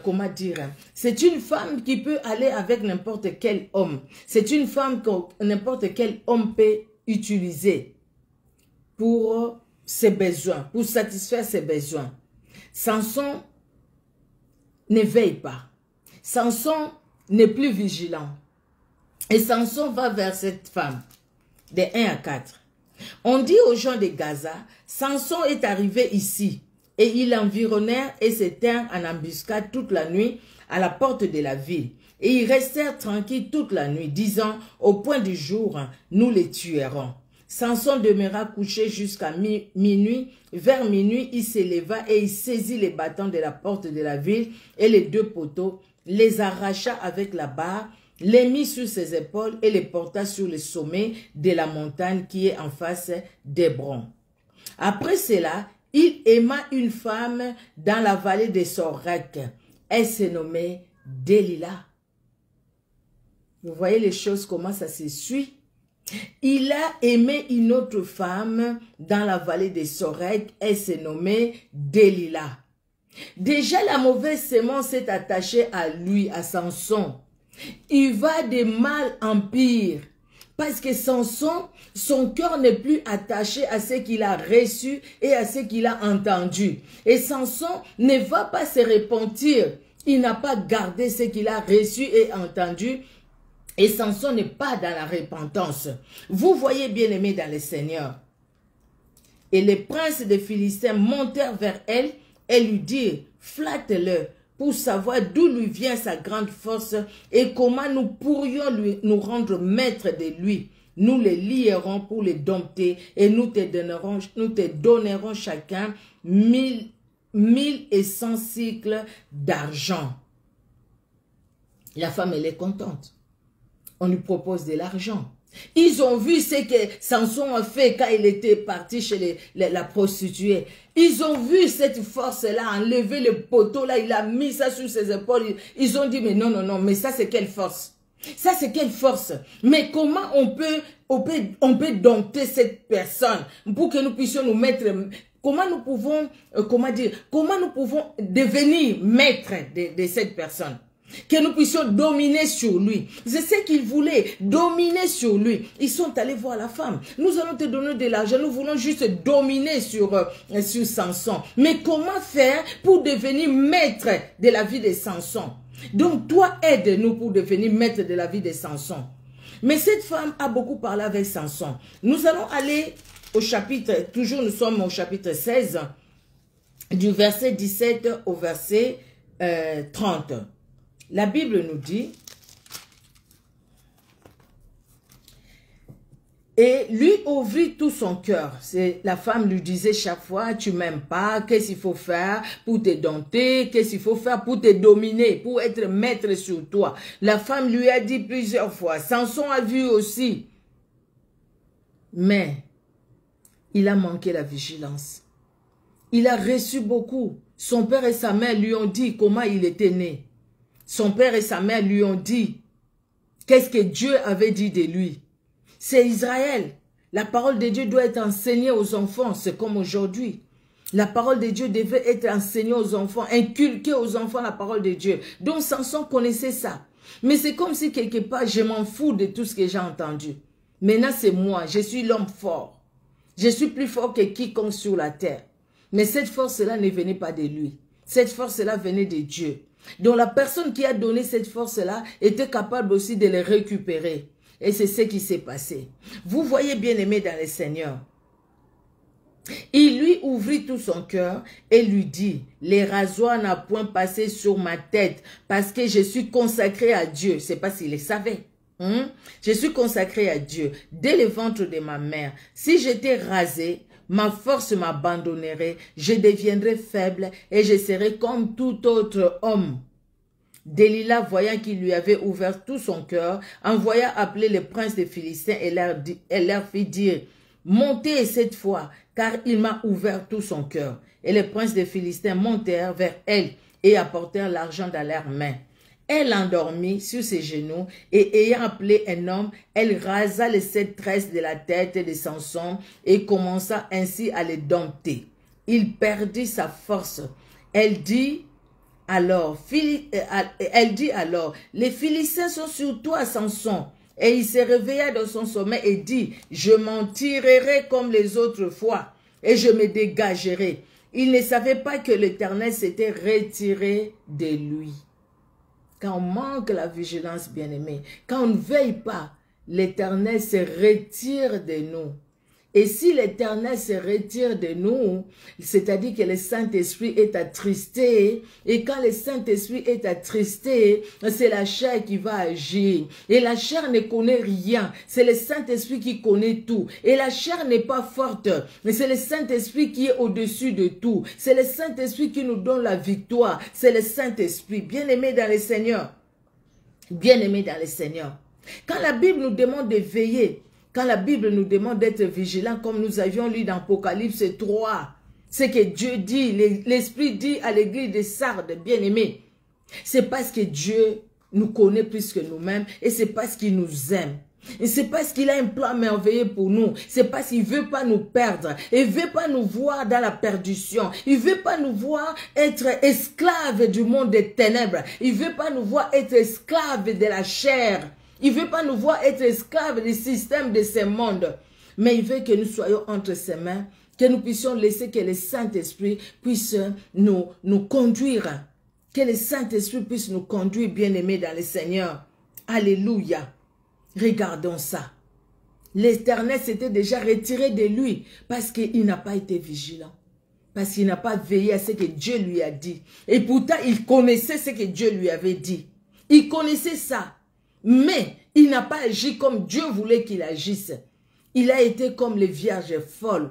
comment dire, c'est une femme qui peut aller avec n'importe quel homme. C'est une femme que n'importe quel homme peut utiliser pour ses besoins, pour satisfaire ses besoins. Samson ne veille pas. Samson n'est plus vigilant. Et Samson va vers cette femme, de 1 à 4. On dit aux gens de Gaza, Samson est arrivé ici, et ils l'environnèrent et se tinrent en embuscade toute la nuit à la porte de la ville. Et ils restèrent tranquilles toute la nuit, disant, au point du jour, nous les tuerons. Samson demeura couché jusqu'à minuit. Vers minuit, il s'éleva et il saisit les battants de la porte de la ville et les 2 poteaux, les arracha avec la barre, les mit sur ses épaules et les porta sur le sommet de la montagne qui est en face d'Hébron. Après cela, il aima une femme dans la vallée de Sorek. Elle se nommait Delilah. Vous voyez les choses, comment ça se suit. Il a aimé une autre femme dans la vallée de Sorek. Elle se nommait Delilah. Déjà, la mauvaise sémence est attachée à lui, à Samson. Il va de mal en pire. Parce que Samson, son cœur n'est plus attaché à ce qu'il a reçu et à ce qu'il a entendu. Et Samson ne va pas se repentir. Il n'a pas gardé ce qu'il a reçu et entendu. Et Samson n'est pas dans la repentance. Vous voyez, bien aimé dans le Seigneur. Et les princes des Philistins montèrent vers elle et lui dirent, flatte-le pour savoir d'où lui vient sa grande force et comment nous pourrions nous rendre maîtres de lui. Nous les lierons pour les dompter et nous te donnerons chacun 1100 cycles d'argent. La femme, elle est contente. On lui propose de l'argent. Ils ont vu ce que Samson a fait quand il était parti chez la prostituée. Ils ont vu cette force-là, enlever le poteau là, il a mis ça sur ses épaules. Ils ont dit, mais non, non, non, mais ça c'est quelle force? Ça c'est quelle force? Mais comment on peut dompter cette personne pour que nous puissions nous mettre... Comment nous pouvons, comment nous pouvons devenir maîtres de cette personne? Que nous puissions dominer sur lui. C'est ce qu'ils voulaient, dominer sur lui. Ils sont allés voir la femme. Nous allons te donner de l'argent, nous voulons juste dominer sur Samson. Mais comment faire pour devenir maître de la vie de Samson? Donc toi, aide-nous pour devenir maître de la vie de Samson. Mais cette femme a beaucoup parlé avec Samson. Nous allons aller au chapitre, toujours nous sommes au chapitre 16, du verset 17 au verset 30. La Bible nous dit, et lui ouvrit tout son cœur. La femme lui disait chaque fois, tu m'aimes pas, qu'est-ce qu'il faut faire pour te dompter, qu'est-ce qu'il faut faire pour te dominer, pour être maître sur toi. La femme lui a dit plusieurs fois, Samson a vu aussi. Mais il a manqué la vigilance. Il a reçu beaucoup. Son père et sa mère lui ont dit comment il était né. son père et sa mère lui ont dit qu'est-ce que Dieu avait dit de lui. C'est Israël. La parole de Dieu doit être enseignée aux enfants, c'est comme aujourd'hui. La parole de Dieu devait être enseignée aux enfants, inculquée aux enfants la parole de Dieu. Donc Samson connaissait ça. Mais c'est comme si quelque part, je m'en fous de tout ce que j'ai entendu. Maintenant, c'est moi, je suis l'homme fort. Je suis plus fort que quiconque sur la terre. Mais cette force-là ne venait pas de lui. Cette force-là venait de Dieu. Donc la personne qui a donné cette force-là était capable aussi de les récupérer. Et c'est ce qui s'est passé. Vous voyez, bien aimé dans le Seigneur. Il lui ouvrit tout son cœur et lui dit, les rasoirs n'ont point passé sur ma tête parce que je suis consacré à Dieu. C'est pas s'il le savait. Je suis consacré à Dieu dès le ventre de ma mère. Si j'étais rasé, ma force m'abandonnerait, je deviendrais faible et je serais comme tout autre homme. Delilah, voyant qu'il lui avait ouvert tout son cœur, envoya appeler les princes des Philistins et leur fit dire, montez cette fois, car il m'a ouvert tout son cœur. Et les princes des Philistins montèrent vers elle et apportèrent l'argent dans leurs mains. Elle l'endormit sur ses genoux et ayant appelé un homme, elle rasa les 7 tresses de la tête de Samson et commença ainsi à les dompter. Il perdit sa force. Elle dit alors, les Philistins sont sur toi, Samson. Et il se réveilla dans son sommeil et dit, je m'en tirerai comme les autres fois et je me dégagerai. Il ne savait pas que l'Éternel s'était retiré de lui. Quand on manque la vigilance, bien-aimé, quand on ne veille pas, l'Éternel se retire de nous. Et si l'Éternel se retire de nous, c'est-à-dire que le Saint-Esprit est attristé, et quand le Saint-Esprit est attristé, c'est la chair qui va agir. Et la chair ne connaît rien, c'est le Saint-Esprit qui connaît tout. Et la chair n'est pas forte, mais c'est le Saint-Esprit qui est au-dessus de tout. C'est le Saint-Esprit qui nous donne la victoire, c'est le Saint-Esprit. Bien-aimé dans le Seigneur, bien-aimé dans le Seigneur. Quand la Bible nous demande de veiller, quand la Bible nous demande d'être vigilants, comme nous avions lu dans Apocalypse 3, c'est que Dieu dit, l'Esprit dit à l'église de Sardes, bien-aimés, c'est parce que Dieu nous connaît plus que nous-mêmes et c'est parce qu'il nous aime. Et c'est parce qu'il a un plan merveilleux pour nous. C'est parce qu'il ne veut pas nous perdre. Il ne veut pas nous voir dans la perdition. Il ne veut pas nous voir être esclaves du monde des ténèbres. Il ne veut pas nous voir être esclaves de la chair. Il ne veut pas nous voir être esclaves du système de ce monde. Mais il veut que nous soyons entre ses mains, que nous puissions laisser que le Saint-Esprit puisse nous conduire. Que le Saint-Esprit puisse nous conduire, bien-aimés dans le Seigneur. Alléluia. Regardons ça. L'Éternel s'était déjà retiré de lui parce qu'il n'a pas été vigilant. Parce qu'il n'a pas veillé à ce que Dieu lui a dit. Et pourtant, il connaissait ce que Dieu lui avait dit. Il connaissait ça. Mais il n'a pas agi comme Dieu voulait qu'il agisse. Il a été comme les vierges folles.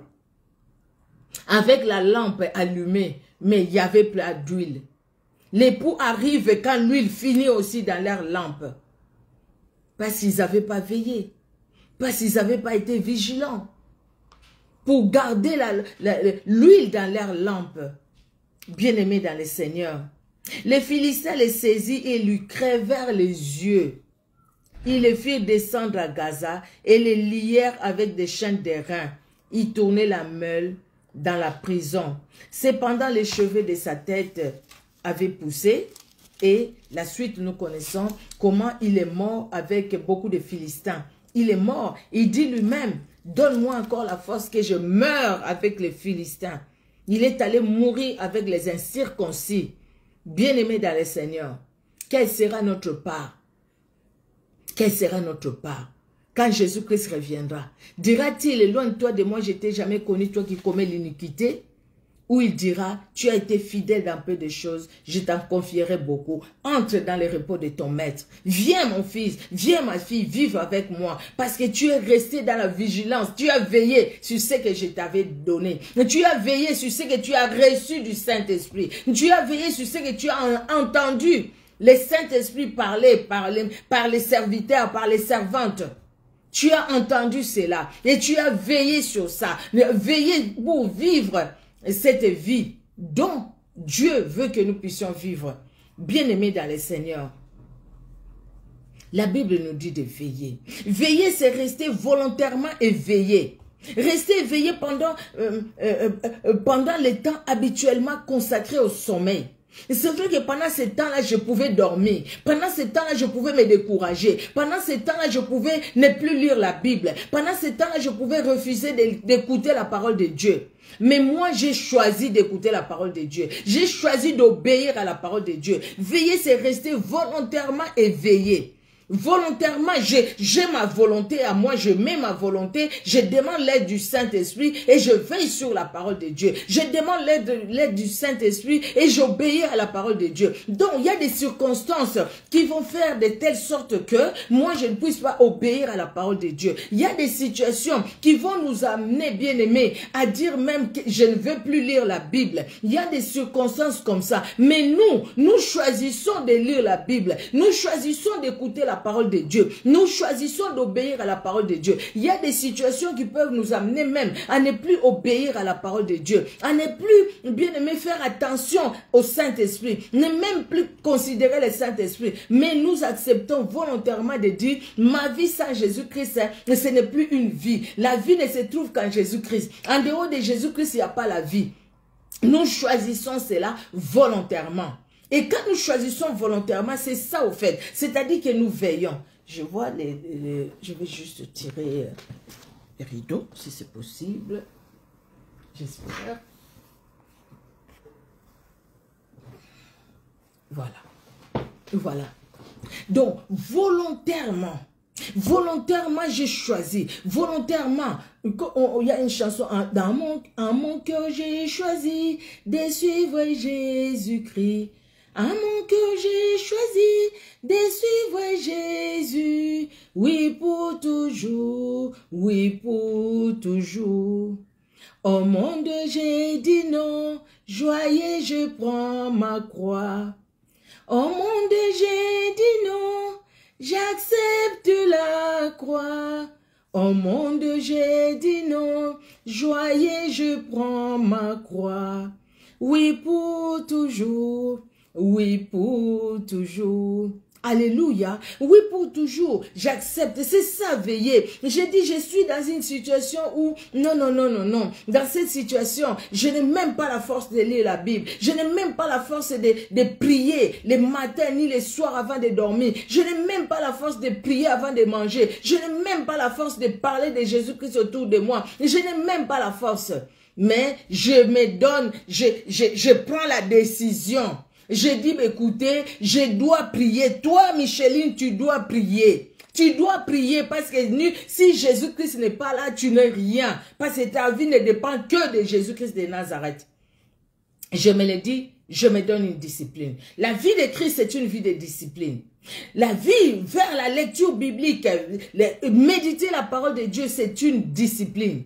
Avec la lampe allumée, mais il n'y avait pas d'huile. L'époux arrive quand l'huile finit aussi dans leur lampe. Parce qu'ils n'avaient pas veillé. Parce qu'ils n'avaient pas été vigilants. Pour garder l'huile dans leur lampe. Bien-aimés dans le Seigneur. Les Philistins les saisirent et lui crèvèrent les yeux. Ils les firent descendre à Gaza et les lièrent avec des chaînes d'airain. Ils tournaient la meule dans la prison. Cependant, les cheveux de sa tête avaient poussé. Et la suite, nous connaissons comment il est mort avec beaucoup de Philistins. Il est mort. Il dit lui-même, donne-moi encore la force que je meure avec les Philistins. Il est allé mourir avec les incirconcis. Bien-aimés dans le Seigneur, quelle sera notre part? Quelle sera notre part quand Jésus-Christ reviendra? Dira-t-il, loin de toi, de moi, je t'ai jamais connu, toi qui commets l'iniquité? Ou il dira, tu as été fidèle dans peu de choses, je t'en confierai beaucoup. Entre dans le repos de ton maître. Viens mon fils, viens ma fille, vivre avec moi. Parce que tu es resté dans la vigilance. Tu as veillé sur ce que je t'avais donné. Tu as veillé sur ce que tu as reçu du Saint-Esprit. Tu as veillé sur ce que tu as entendu. Le Saint-Esprit parlait par les serviteurs, par les servantes. Tu as entendu cela. Et tu as veillé sur ça. Veillé pour vivre cette vie dont Dieu veut que nous puissions vivre. bien-aimés dans le Seigneur, la Bible nous dit de veiller. Veiller, c'est rester volontairement éveillé. Rester éveillé pendant les temps habituellement consacrés au sommeil. C'est vrai que pendant ce temps-là, je pouvais dormir. Pendant ce temps-là, je pouvais me décourager. Pendant ce temps-là, je pouvais ne plus lire la Bible. Pendant ce temps-là, je pouvais refuser d'écouter la parole de Dieu. Mais moi, j'ai choisi d'écouter la parole de Dieu. J'ai choisi d'obéir à la parole de Dieu. Veiller, c'est rester volontairement éveillé. Volontairement, j'ai ma volonté à moi, je mets ma volonté, je demande l'aide du Saint-Esprit et je veille sur la parole de Dieu. Je demande l'aide du Saint-Esprit et j'obéis à la parole de Dieu. Donc, il y a des circonstances qui vont faire de telle sorte que moi, je ne puisse pas obéir à la parole de Dieu. Il y a des situations qui vont nous amener, bien-aimés, à dire même que je ne veux plus lire la Bible. Il y a des circonstances comme ça. Mais nous choisissons de lire la Bible. Nous choisissons d'écouter la parole de Dieu. Nous choisissons d'obéir à la parole de Dieu. Il y a des situations qui peuvent nous amener même à ne plus obéir à la parole de Dieu, à ne plus, bien aimé, faire attention au Saint-Esprit, ne même plus considérer le Saint-Esprit, mais nous acceptons volontairement de dire, ma vie sans Jésus-Christ, ce n'est plus une vie. La vie ne se trouve qu'en Jésus-Christ. En dehors de Jésus-Christ, il n'y a pas la vie. Nous choisissons cela volontairement. Et quand nous choisissons volontairement, c'est ça au fait. C'est-à-dire que nous veillons. Je vois je vais juste tirer les rideaux, si c'est possible. J'espère. Voilà. Voilà. Donc, volontairement, j'ai choisi. Volontairement, il y a une chanson, en mon cœur, j'ai choisi de suivre Jésus-Christ. En mon cœur, j'ai choisi de suivre Jésus. Oui, pour toujours. Oui, pour toujours. Au monde, j'ai dit non. Joyeux, je prends ma croix. Au monde, j'ai dit non. J'accepte la croix. Au monde, j'ai dit non. Joyeux, je prends ma croix. Oui, pour toujours. Oui, pour toujours. Alléluia. Oui, pour toujours. J'accepte. C'est ça, veiller. J'ai dit, je suis dans une situation où, non. Dans cette situation, je n'ai même pas la force de lire la Bible. Je n'ai même pas la force de prier les matins ni les soirs avant de dormir. Je n'ai même pas la force de prier avant de manger. Je n'ai même pas la force de parler de Jésus-Christ autour de moi. Je n'ai même pas la force. Mais je me donne, je prends la décision. Je dis, écoutez, je dois prier. Toi, Micheline, tu dois prier. Tu dois prier parce que si Jésus-Christ n'est pas là, tu n'es rien. Parce que ta vie ne dépend que de Jésus-Christ de Nazareth. Je me le dis, je me donne une discipline. La vie de Christ, c'est une vie de discipline. La vie vers la lecture biblique, méditer la parole de Dieu, c'est une discipline.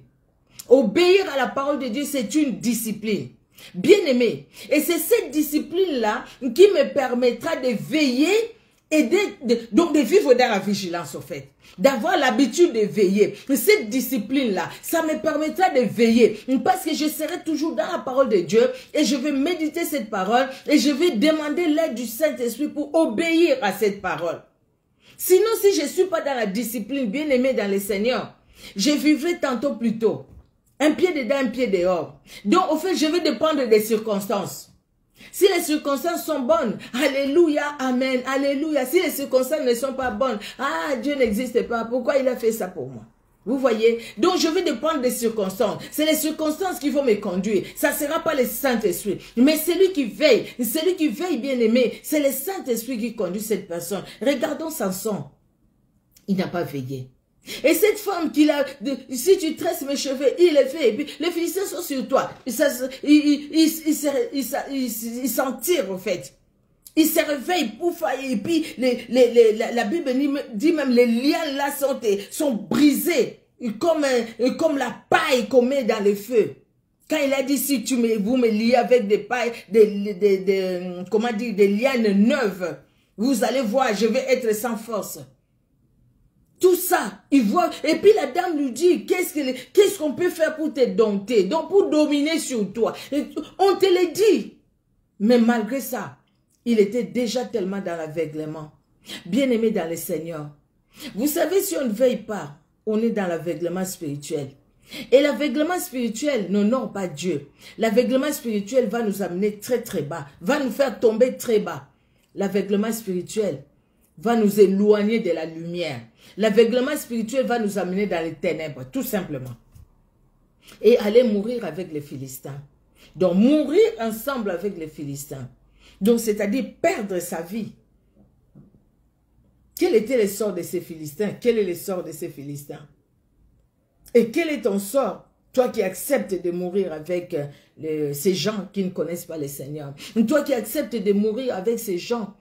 Obéir à la parole de Dieu, c'est une discipline. Bien-aimé, et c'est cette discipline-là qui me permettra de veiller et donc de vivre dans la vigilance, au fait. D'avoir l'habitude de veiller. Cette discipline-là, ça me permettra de veiller. Parce que je serai toujours dans la parole de Dieu et je vais méditer cette parole et je vais demander l'aide du Saint-Esprit pour obéir à cette parole. Sinon, si je ne suis pas dans la discipline, bien-aimé dans le Seigneur, je vivrai tantôt plus tôt. Un pied dedans, un pied dehors. Donc, au fait, je vais dépendre des circonstances. Si les circonstances sont bonnes, alléluia, amen, alléluia. Si les circonstances ne sont pas bonnes, ah, Dieu n'existe pas. Pourquoi il a fait ça pour moi? Vous voyez? Donc, je vais dépendre des circonstances. C'est les circonstances qui vont me conduire. Ça ne sera pas le Saint-Esprit. Mais celui qui veille, bien aimé, c'est le Saint-Esprit qui conduit cette personne. Regardons Samson. Il n'a pas veillé. Et cette femme si tu tresses mes cheveux, il les fait, et puis les Philistins sont sur toi. Il s'en tire, en fait. Il se réveille, pouf, et puis la Bible dit même les liens là sont brisés, comme la paille qu'on met dans le feu. Quand il a dit, si vous me liez avec des pailles, des lianes neuves, vous allez voir, je vais être sans force. Tout ça, il voit. Et puis la dame lui dit, qu'est-ce qu'on peut faire pour te dompter, donc pour dominer sur toi. Et on te le dit. Mais malgré ça, il était déjà tellement dans l'aveuglement. Bien-aimé dans le Seigneur, vous savez, si on ne veille pas, on est dans l'aveuglement spirituel. Et l'aveuglement spirituel n'honore pas Dieu. L'aveuglement spirituel va nous amener très très bas, va nous faire tomber très bas. L'aveuglement spirituel va nous éloigner de la lumière. L'aveuglement spirituel va nous amener dans les ténèbres, tout simplement. Et aller mourir avec les Philistins. Donc mourir ensemble avec les Philistins. Donc c'est-à-dire perdre sa vie. Quel était le sort de ces Philistins? Quel est le sort de ces Philistins? Et quel est ton sort? Toi qui acceptes de mourir avec ces gens qui ne connaissent pas le Seigneur. Toi qui acceptes de mourir avec ces gens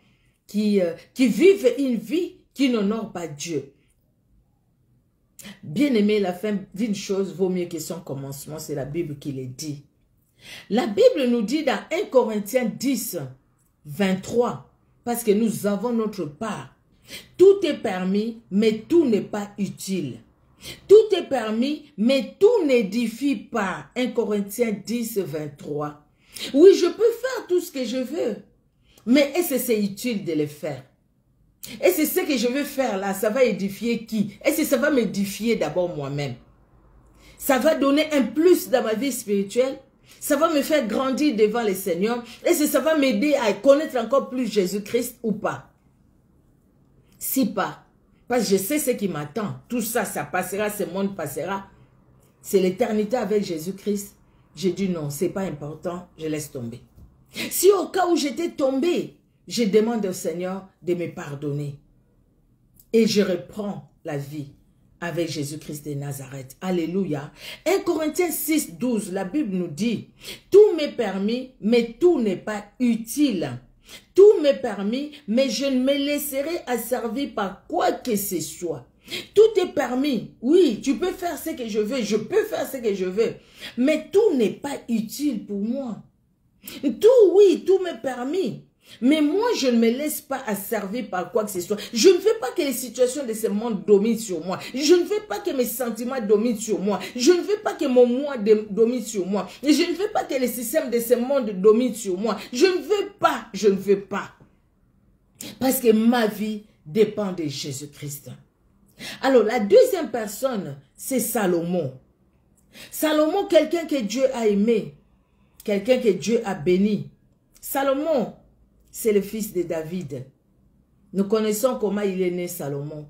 qui vivent une vie qui n'honore pas Dieu. Bien-aimé, la fin d'une chose vaut mieux que son commencement. C'est la Bible qui le dit. La Bible nous dit dans 1 Corinthiens 10, 23, parce que nous avons notre part. Tout est permis, mais tout n'est pas utile. Tout est permis, mais tout n'édifie pas. 1 Corinthiens 10, 23. Oui, je peux faire tout ce que je veux. Mais est-ce que c'est utile de le faire? Est-ce que ce que je veux faire là, ça va édifier qui? Est-ce que ça va m'édifier d'abord moi-même? Ça va donner un plus dans ma vie spirituelle? Ça va me faire grandir devant le Seigneur? Est-ce que ça va m'aider à connaître encore plus Jésus-Christ ou pas? Si pas, parce que je sais ce qui m'attend. Tout ça, ça passera, ce monde passera. C'est l'éternité avec Jésus-Christ. J'ai dit non, c'est pas important, je laisse tomber. Si au cas où j'étais tombé, je demande au Seigneur de me pardonner. Et je reprends la vie avec Jésus-Christ de Nazareth. Alléluia. 1 Corinthiens 6, 12, la Bible nous dit, tout m'est permis, mais tout n'est pas utile. Tout m'est permis, mais je ne me laisserai asservir par quoi que ce soit. Tout est permis. Oui, tu peux faire ce que je veux. Je peux faire ce que je veux. Mais tout n'est pas utile pour moi. Tout, oui, tout m'est permis. Mais moi, je ne me laisse pas asservir par quoi que ce soit. Je ne veux pas que les situations de ce monde dominent sur moi. Je ne veux pas que mes sentiments dominent sur moi. Je ne veux pas que mon moi domine sur moi. Je ne veux pas que les systèmes de ce monde dominent sur moi. Je ne veux pas. Je ne veux pas. Parce que ma vie dépend de Jésus-Christ. Alors, la deuxième personne, c'est Salomon. Salomon, quelqu'un que Dieu a aimé. Quelqu'un que Dieu a béni. Salomon, c'est le fils de David. Nous connaissons comment il est né, Salomon.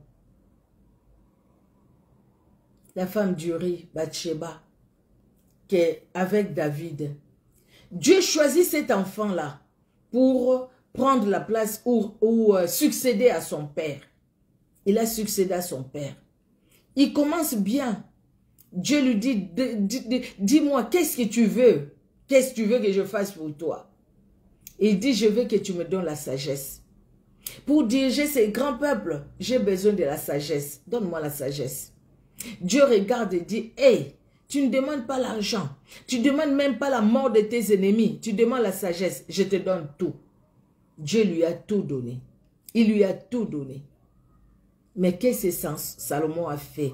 La femme d'Uri, Bathsheba, qui est avec David. Dieu choisit cet enfant-là pour prendre la place ou succéder à son père. Il a succédé à son père. Il commence bien. Dieu lui dit, dis-moi, qu'est-ce que tu veux? Qu'est-ce que tu veux que je fasse pour toi? Il dit, je veux que tu me donnes la sagesse. Pour diriger ces grands peuples, j'ai besoin de la sagesse. Donne-moi la sagesse. Dieu regarde et dit, hey, tu ne demandes pas l'argent. Tu ne demandes même pas la mort de tes ennemis. Tu demandes la sagesse. Je te donne tout. Dieu lui a tout donné. Il lui a tout donné. Mais qu'est-ce que Salomon a fait?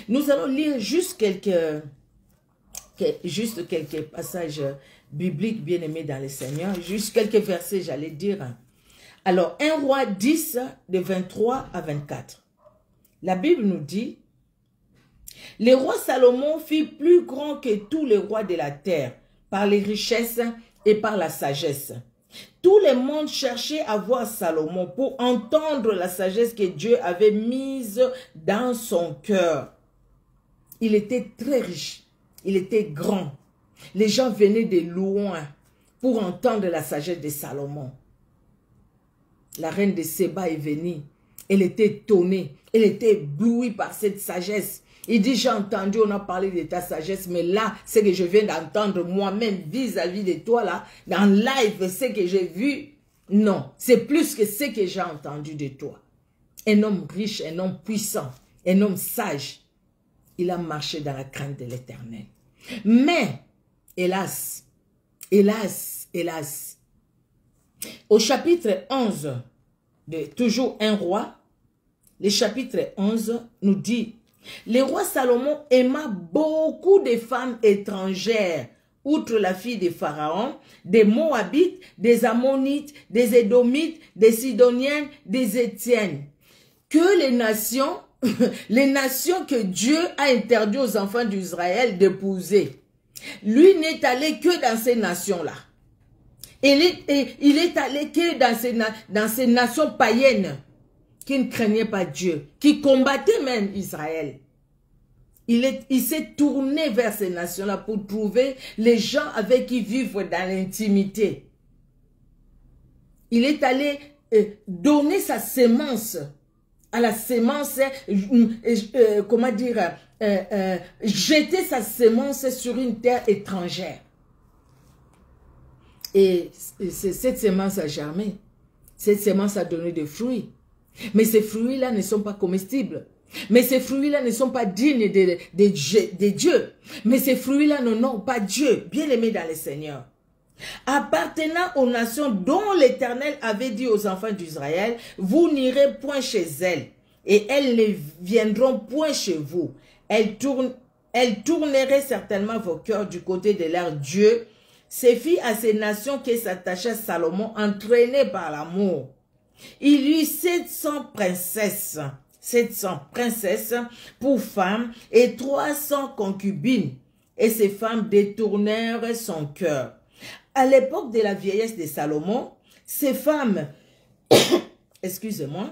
Nous allons lire juste quelques passages bibliques bien aimés dans le Seigneur. Juste quelques versets, j'allais dire. Alors, 1 Roi 10, de 23 à 24. La Bible nous dit, « Le roi Salomon fit plus grand que tous les rois de la terre, par les richesses et par la sagesse. Tout le monde cherchait à voir Salomon pour entendre la sagesse que Dieu avait mise dans son cœur. Il était très riche, il était grand. Les gens venaient de loin pour entendre la sagesse de Salomon. La reine de Séba est venue. Elle était étonnée. Elle était éblouie par cette sagesse. Il dit, j'ai entendu, on a parlé de ta sagesse, mais là, ce que je viens d'entendre moi-même vis-à-vis de toi, là, dans live, ce que j'ai vu, non, c'est plus que ce que j'ai entendu de toi. Un homme riche, un homme puissant, un homme sage. Il a marché dans la crainte de l'Éternel. Mais, hélas, hélas, hélas, au chapitre 11, de toujours un roi, le chapitre 11 nous dit, le roi Salomon aima beaucoup de femmes étrangères outre la fille de Pharaon, des Moabites, des Ammonites, des Édomites, des Sidoniens, des Étiennes. Que les nations que Dieu a interdit aux enfants d'Israël d'épouser. Lui n'est allé que dans ces nations-là. Il est allé que dans ces nations païennes qui ne craignaient pas Dieu, qui combattaient même Israël. Il s'est tourné vers ces nations-là pour trouver les gens avec qui vivre dans l'intimité. Il est allé donner sa sémence à la sémence, comment dire, jeter sa sémence sur une terre étrangère. Et cette sémence a germé. Cette sémence a donné des fruits. Mais ces fruits-là ne sont pas comestibles. Mais ces fruits-là ne sont pas dignes de Dieu. Mais ces fruits-là n'honorent pas Dieu, bien-aimés dans le Seigneur. Appartenant aux nations dont l'Éternel avait dit aux enfants d'Israël, vous n'irez point chez elles, et elles ne viendront point chez vous. Elles tourneraient certainement vos cœurs du côté de leur Dieu. C'est fit à ces nations que s'attacha Salomon, entraîné par l'amour. Il eut 700 princesses pour femmes et 300 concubines. Et ces femmes détournèrent son cœur. À l'époque de la vieillesse de Salomon, ces femmes, excusez-moi,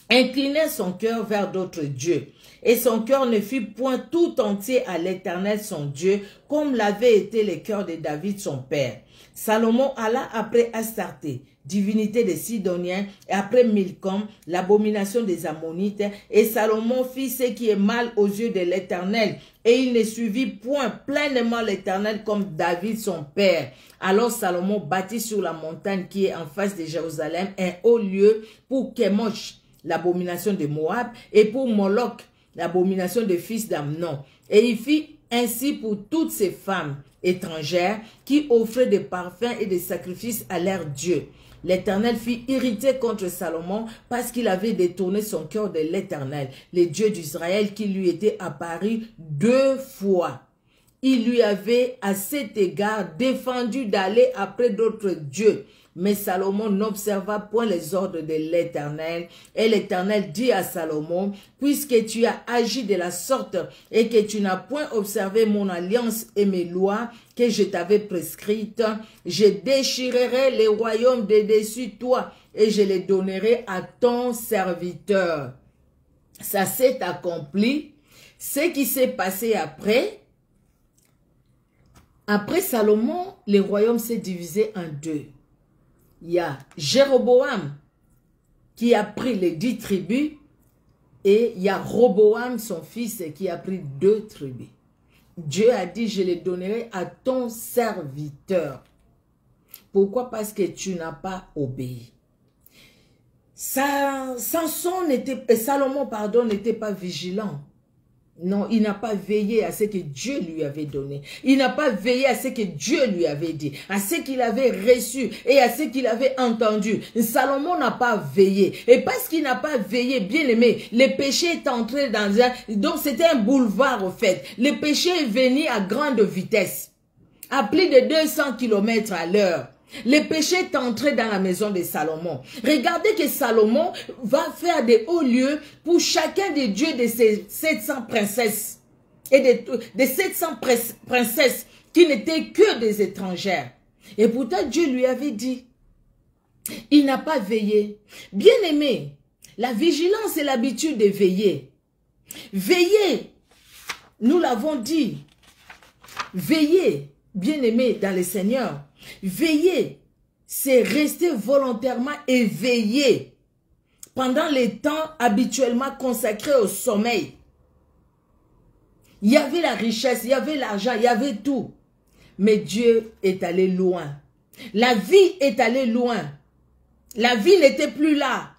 inclinèrent son cœur vers d'autres dieux. Et son cœur ne fut point tout entier à l'Éternel son Dieu, comme l'avait été le cœur de David son père. Salomon alla après Astarté, divinité des Sidoniens, et après Milcom, l'abomination des Ammonites, et Salomon fit ce qui est mal aux yeux de l'Éternel, et il ne suivit point pleinement l'Éternel comme David son père. Alors Salomon bâtit sur la montagne qui est en face de Jérusalem un haut lieu pour Kemosh, l'abomination de Moab, et pour Moloch, l'abomination des fils d'Amnon. Et il fit ainsi pour toutes ces femmes étrangères qui offraient des parfums et des sacrifices à leur Dieu. L'Éternel fut irrité contre Salomon parce qu'il avait détourné son cœur de l'Éternel, le Dieu d'Israël qui lui était apparu 2 fois. Il lui avait à cet égard défendu d'aller après d'autres dieux. Mais Salomon n'observa point les ordres de l'Éternel. Et l'Éternel dit à Salomon, puisque tu as agi de la sorte et que tu n'as point observé mon alliance et mes lois que je t'avais prescrites, je déchirerai les royaumes de dessus toi et je les donnerai à ton serviteur. Ça s'est accompli. Ce qui s'est passé après Salomon, le royaume s'est divisé en 2. Il y a Jéroboam qui a pris les 10 tribus et il y a Roboam, son fils, qui a pris 2 tribus. Dieu a dit, je les donnerai à ton serviteur. Pourquoi? Parce que tu n'as pas obéi. Salomon, n'était pas vigilant. Non, il n'a pas veillé à ce que Dieu lui avait donné. Il n'a pas veillé à ce que Dieu lui avait dit, à ce qu'il avait reçu et à ce qu'il avait entendu. Salomon n'a pas veillé. Et parce qu'il n'a pas veillé, bien aimé, le péché est entré dans un... Donc c'était un boulevard au fait. Le péché est venu à grande vitesse, à plus de 200 km à l'heure. Le péché est entré dans la maison de Salomon. Regardez que Salomon va faire des hauts lieux pour chacun des dieux de ses 700 princesses. Et des 700 princesses qui n'étaient que des étrangères. Et pourtant Dieu lui avait dit. Il n'a pas veillé. Bien aimé, la vigilance est l'habitude de veiller. Veiller, nous l'avons dit. Veiller, bien aimé dans le Seigneur. Veiller, c'est rester volontairement éveillé pendant les temps habituellement consacrés au sommeil. Il y avait la richesse, il y avait l'argent, il y avait tout. Mais Dieu est allé loin. La vie est allée loin. La vie n'était plus là.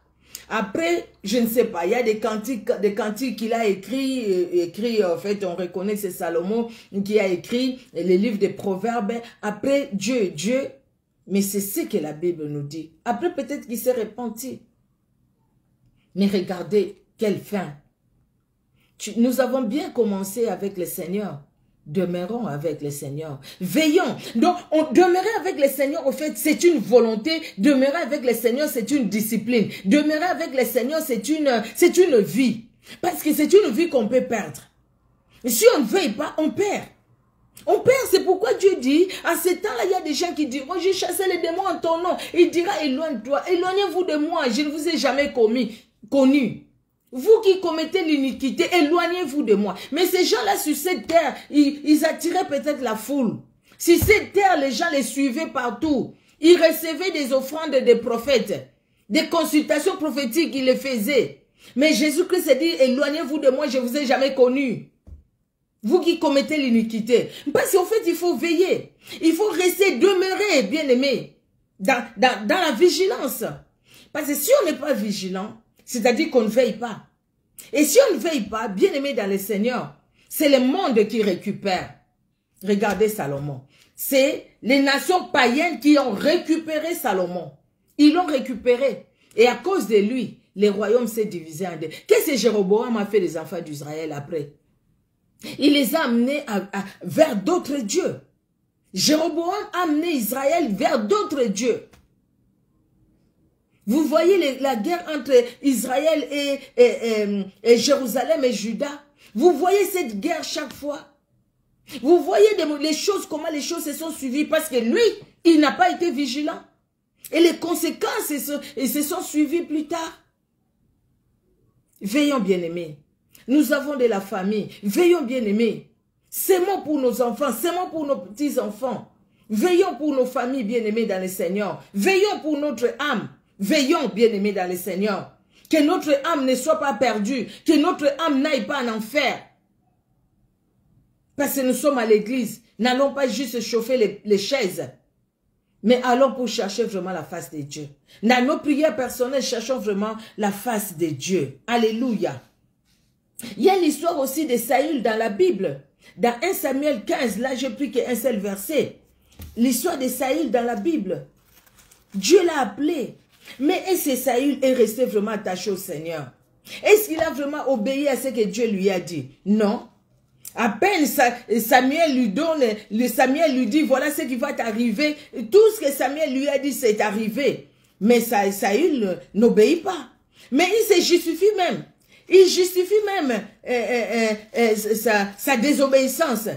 Après, je ne sais pas, il y a des cantiques qu'il a écrit, en fait, on reconnaît que c'est Salomon qui a écrit les livres des Proverbes. Après, Dieu, mais c'est ce que la Bible nous dit. Après, peut-être qu'il s'est repenti. Mais regardez, quelle fin. Nous avons bien commencé avec le Seigneur. Demeurons avec le Seigneur. Veillons. Donc, demeurer avec le Seigneur, au fait, c'est une volonté. Demeurer avec le Seigneur, c'est une discipline. Demeurer avec le Seigneur, c'est une vie. Parce que c'est une vie qu'on peut perdre. Et si on ne veille pas, on perd. On perd, c'est pourquoi Dieu dit, à ce temps-là, il y a des gens qui disent, oh, j'ai chassé les démons en ton nom. Il dira, éloigne-toi, éloignez-vous de moi, je ne vous ai jamais connu. Vous qui commettez l'iniquité, éloignez-vous de moi. Mais ces gens-là, sur cette terre, ils attiraient peut-être la foule. Sur cette terre, les gens les suivaient partout. Ils recevaient des offrandes des prophètes, des consultations prophétiques, ils les faisaient. Mais Jésus-Christ a dit, éloignez-vous de moi, je ne vous ai jamais connu. Vous qui commettez l'iniquité. Parce qu'en fait, il faut veiller. Il faut rester, demeurer, bien-aimé, dans la vigilance. Parce que si on n'est pas vigilant, c'est-à-dire qu'on ne veille pas. Et si on ne veille pas, bien-aimé dans le Seigneur, c'est le monde qui récupère. Regardez Salomon. C'est les nations païennes qui ont récupéré Salomon. Ils l'ont récupéré. Et à cause de lui, le royaume s'est divisé en deux. Qu'est-ce que Jéroboam a fait des enfants d'Israël après? Il les a amenés vers d'autres dieux. Jéroboam a amené Israël vers d'autres dieux. Vous voyez la guerre entre Israël et Jérusalem et Juda. Vous voyez cette guerre chaque fois. Vous voyez les choses, comment les choses se sont suivies parce que lui, il n'a pas été vigilant. Et les conséquences se sont suivies plus tard. Veillons, bien-aimés. Nous avons de la famille. Veillons, bien-aimés. S'aimons pour nos enfants, s'aimons pour nos petits-enfants. Veillons pour nos familles, bien-aimés dans le Seigneur. Veillons pour notre âme. Veillons, bien-aimés dans le Seigneur. Que notre âme ne soit pas perdue. Que notre âme n'aille pas en enfer. Parce que nous sommes à l'église. N'allons pas juste chauffer les chaises. Mais allons pour chercher vraiment la face de Dieu. Dans nos prières personnelles, cherchons vraiment la face de Dieu. Alléluia. Il y a l'histoire aussi de Saül dans la Bible. Dans 1 Samuel 15, là j'ai pris qu'un seul verset. L'histoire de Saül dans la Bible. Dieu l'a appelé. Mais est-ce que Saül est resté vraiment attaché au Seigneur? Est-ce qu'il a vraiment obéi à ce que Dieu lui a dit? Non. À peine Samuel lui donne, Samuel lui dit, voilà ce qui va t'arriver. Tout ce que Samuel lui a dit, c'est arrivé. Mais Saül n'obéit pas. Mais il se justifie même. Il justifie même sa désobéissance.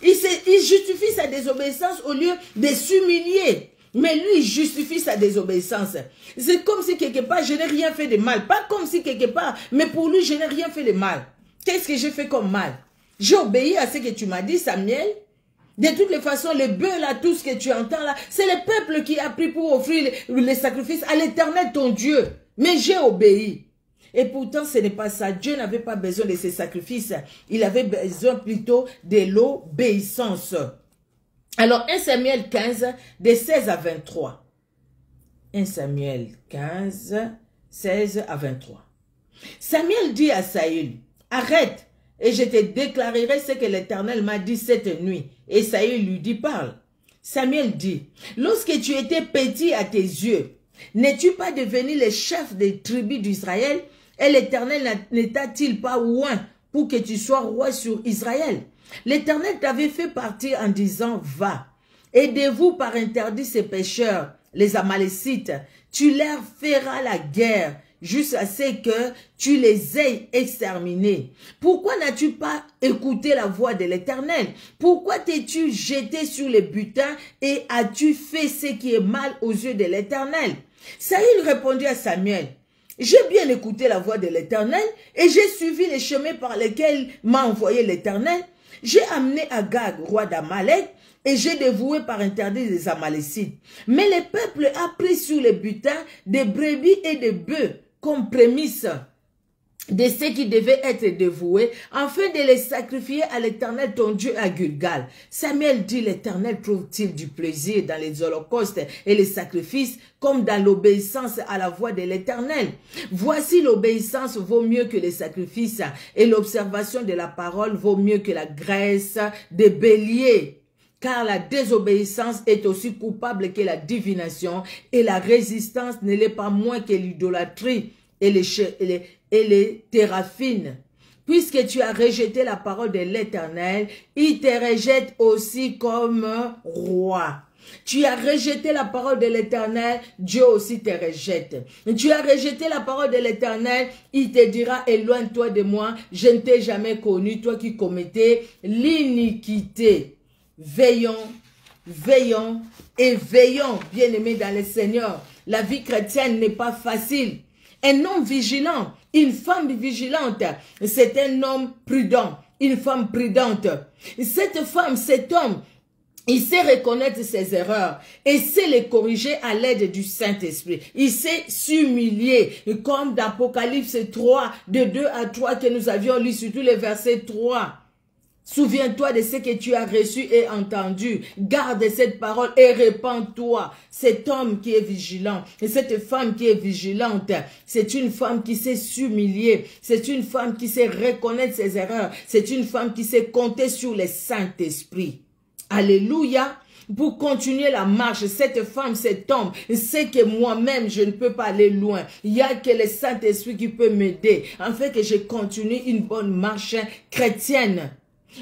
Il justifie sa désobéissance au lieu de s'humilier. Mais lui, il justifie sa désobéissance. C'est comme si quelque part, je n'ai rien fait de mal. Pas comme si quelque part, mais pour lui, je n'ai rien fait de mal. Qu'est-ce que j'ai fait comme mal? J'ai obéi à ce que tu m'as dit, Samuel. De toutes les façons, les bœufs là, tout ce que tu entends là, c'est le peuple qui a pris pour offrir les sacrifices à l'Éternel, ton Dieu. Mais j'ai obéi. Et pourtant, ce n'est pas ça. Dieu n'avait pas besoin de ces sacrifices. Il avait besoin plutôt de l'obéissance. Alors, 1 Samuel 15, de 16 à 23. 1 Samuel 15, 16 à 23. Samuel dit à Saül, arrête, et je te déclarerai ce que l'Éternel m'a dit cette nuit. Et Saül lui dit, parle. Samuel dit, lorsque tu étais petit à tes yeux, n'es-tu pas devenu le chef des tribus d'Israël? Et l'Éternel ne t'a-t-il pas oint pour que tu sois roi sur Israël? L'Éternel t'avait fait partir en disant, va, aidez-vous par interdit ces pécheurs, les Amalécites. Tu leur feras la guerre jusqu'à ce que tu les aies exterminés. Pourquoi n'as-tu pas écouté la voix de l'Éternel? Pourquoi t'es-tu jeté sur les butins et as-tu fait ce qui est mal aux yeux de l'Éternel? Saül répondit à Samuel, j'ai bien écouté la voix de l'Éternel et j'ai suivi les chemins par lesquels m'a envoyé l'Éternel. J'ai amené Agag, roi d'Amalek, et j'ai dévoué par interdit les Amalécites. Mais le peuple a pris sur les butins des brebis et des bœufs comme prémisse de ceux qui devaient être dévoués, afin de les sacrifier à l'Éternel ton Dieu à Gilgal. Samuel dit, l'Éternel trouve-t-il du plaisir dans les holocaustes et les sacrifices, comme dans l'obéissance à la voix de l'Éternel? Voici l'obéissance vaut mieux que les sacrifices, et l'observation de la parole vaut mieux que la graisse des béliers. Car la désobéissance est aussi coupable que la divination, et la résistance ne l'est pas moins que l'idolâtrie et les téraphines. Puisque tu as rejeté la parole de l'Éternel, il te rejette aussi comme roi. Tu as rejeté la parole de l'Éternel, Dieu aussi te rejette. Tu as rejeté la parole de l'Éternel, il te dira, éloigne-toi de moi, je ne t'ai jamais connu, toi qui commettais l'iniquité. Veillons, veillons et veillons, bien-aimés dans le Seigneur. La vie chrétienne n'est pas facile. Un homme vigilant, une femme vigilante, c'est un homme prudent, une femme prudente. Cette femme, cet homme, il sait reconnaître ses erreurs et sait les corriger à l'aide du Saint-Esprit. Il sait s'humilier, comme d'Apocalypse 3, de 2 à 3 que nous avions lu, surtout le verset 3. Souviens-toi de ce que tu as reçu et entendu. Garde cette parole et répands-toi. Cet homme qui est vigilant et cette femme qui est vigilante, c'est une femme qui sait s'humilier. C'est une femme qui sait reconnaître ses erreurs. C'est une femme qui sait compter sur le Saint-Esprit. Alléluia. Pour continuer la marche, cette femme, cet homme, sait que moi-même, je ne peux pas aller loin. Il n'y a que le Saint-Esprit qui peut m'aider, afin que je continue une bonne marche chrétienne.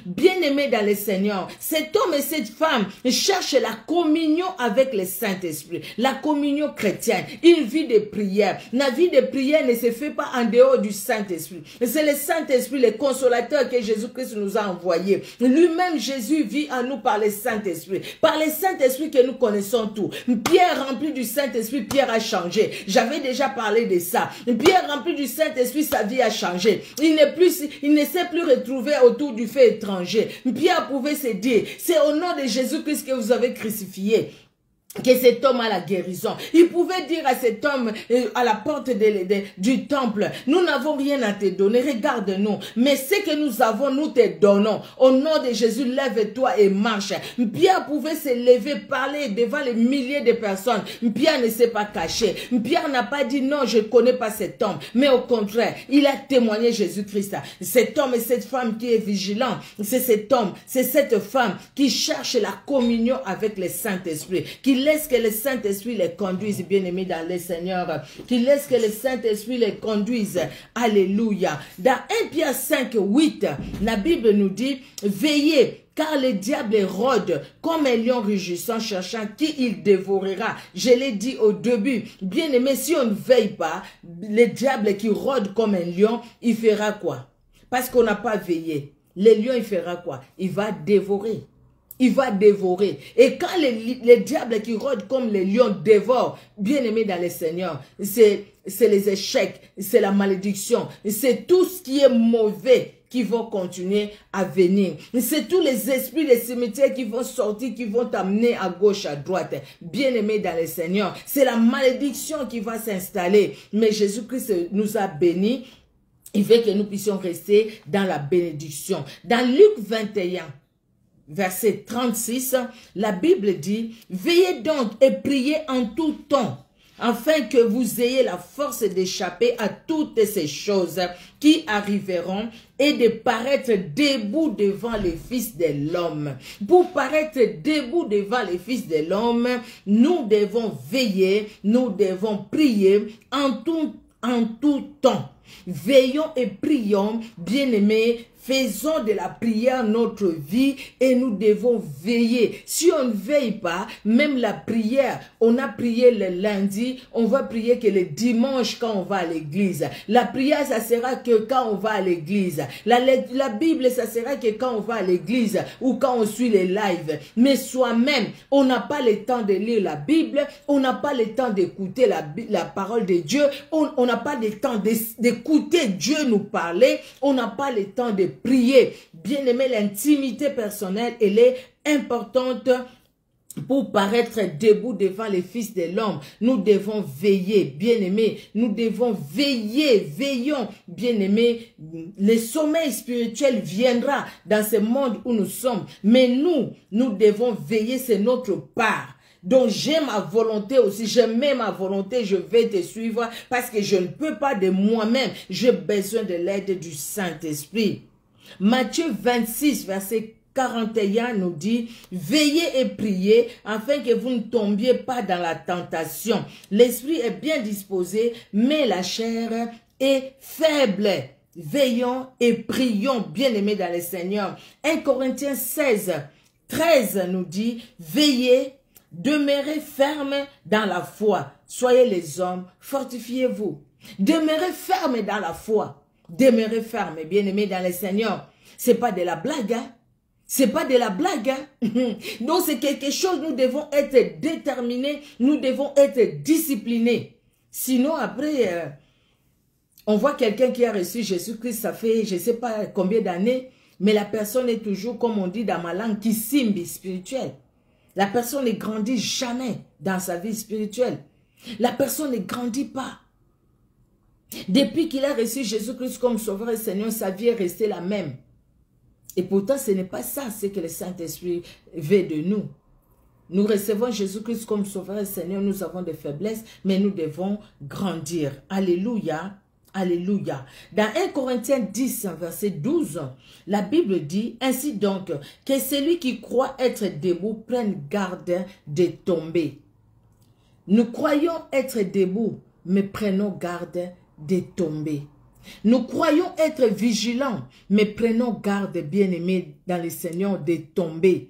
Bien-aimé dans le Seigneur, cet homme et cette femme cherchent la communion avec le Saint-Esprit, la communion chrétienne, une vie de prière. La vie de prière ne se fait pas en dehors du Saint-Esprit. C'est le Saint-Esprit, le consolateur que Jésus-Christ nous a envoyé. Lui-même, Jésus vit en nous par le Saint-Esprit. Par le Saint-Esprit que nous connaissons tout. Pierre rempli du Saint-Esprit, Pierre a changé. J'avais déjà parlé de ça. Pierre rempli du Saint-Esprit, sa vie a changé. Il ne s'est plus retrouvé autour du feu étranger. Pierre pouvait se dire, c'est au nom de Jésus-Christ que vous avez crucifié que cet homme a la guérison. Il pouvait dire à cet homme à la porte du temple, nous n'avons rien à te donner, regarde-nous, mais ce que nous avons, nous te donnons. Au nom de Jésus, lève-toi et marche. Pierre pouvait se lever, parler devant les milliers de personnes. Pierre ne s'est pas caché. Pierre n'a pas dit non, je ne connais pas cet homme, mais au contraire, il a témoigné Jésus-Christ. Cet homme et cette femme qui est vigilant, c'est cet homme, c'est cette femme qui cherche la communion avec le Saint-Esprit, qui laisse que le Saint-Esprit les conduise, bien-aimés dans le Seigneur, qui laisse que le Saint-Esprit les conduise. Alléluia. Dans 1 Pierre 5, 8, la Bible nous dit, veillez, car le diable rôde comme un lion rugissant, cherchant qui il dévorera. Je l'ai dit au début, bien-aimé, si on ne veille pas, le diable qui rôde comme un lion, il fera quoi? Parce qu'on n'a pas veillé. Le lion, il fera quoi? Il va dévorer. Il va dévorer. Et quand les diables qui rôdent comme les lions dévorent, bien aimés dans le Seigneur, c'est les échecs, c'est la malédiction, c'est tout ce qui est mauvais qui vont continuer à venir. C'est tous les esprits des cimetières qui vont sortir, qui vont t'amener à gauche, à droite. Bien aimé dans le Seigneur, c'est la malédiction qui va s'installer. Mais Jésus-Christ nous a bénis. Il veut que nous puissions rester dans la bénédiction. Dans Luc 21, verset 36, la Bible dit, « Veillez donc et priez en tout temps, afin que vous ayez la force d'échapper à toutes ces choses qui arriveront et de paraître debout devant les fils de l'homme. » Pour paraître debout devant les fils de l'homme, nous devons veiller, nous devons prier en tout temps. Veillons et prions, bien-aimés, faisons de la prière notre vie et nous devons veiller. Si on ne veille pas, même la prière, on a prié le lundi, on va prier que le dimanche quand on va à l'église. La prière, ça sera que quand on va à l'église. La Bible, ça sera que quand on va à l'église ou quand on suit les lives. Mais soi-même, on n'a pas le temps de lire la Bible, on n'a pas le temps d'écouter la parole de Dieu, on n'a pas le temps d'écouter Dieu nous parler, on n'a pas le temps de prier. Bien aimé, l'intimité personnelle, elle est importante pour paraître debout devant les fils de l'homme. Nous devons veiller, bien aimé. Nous devons veiller, veillons, bien aimé. Le sommeil spirituel viendra dans ce monde où nous sommes. Mais nous devons veiller, c'est notre part. Donc j'ai ma volonté aussi, je mets ma volonté, je vais te suivre parce que je ne peux pas de moi-même. J'ai besoin de l'aide du Saint-Esprit. Matthieu 26, verset 41 nous dit, veillez et priez afin que vous ne tombiez pas dans la tentation. L'esprit est bien disposé, mais la chair est faible. veillons et prions, bien-aimés dans le Seigneur. 1 Corinthiens 16, 13 nous dit, veillez, demeurez fermes dans la foi. Soyez les hommes, fortifiez-vous. Demeurez fermes dans la foi. Demeurez fermes, bien-aimés dans le Seigneur. C'est pas de la blague, hein? C'est pas de la blague. Hein? Donc c'est quelque chose, nous devons être déterminés, nous devons être disciplinés. Sinon après, on voit quelqu'un qui a reçu Jésus-Christ, ça fait je ne sais pas combien d'années, mais la personne est toujours, comme on dit dans ma langue, qui simbi spirituel. La personne ne grandit jamais dans sa vie spirituelle. La personne ne grandit pas. Depuis qu'il a reçu Jésus-Christ comme Sauveur et Seigneur, sa vie est restée la même. Et pourtant, ce n'est pas ça, ce que le Saint-Esprit veut de nous. Nous recevons Jésus-Christ comme Sauveur et Seigneur, nous avons des faiblesses, mais nous devons grandir. Alléluia, alléluia. Dans 1 Corinthiens 10, verset 12, la Bible dit, ainsi donc, que celui qui croit être debout prenne garde de tomber. Nous croyons être debout, mais prenons garde de tomber. Nous croyons être vigilants, mais prenons garde, bien-aimés dans le Seigneur, de tomber.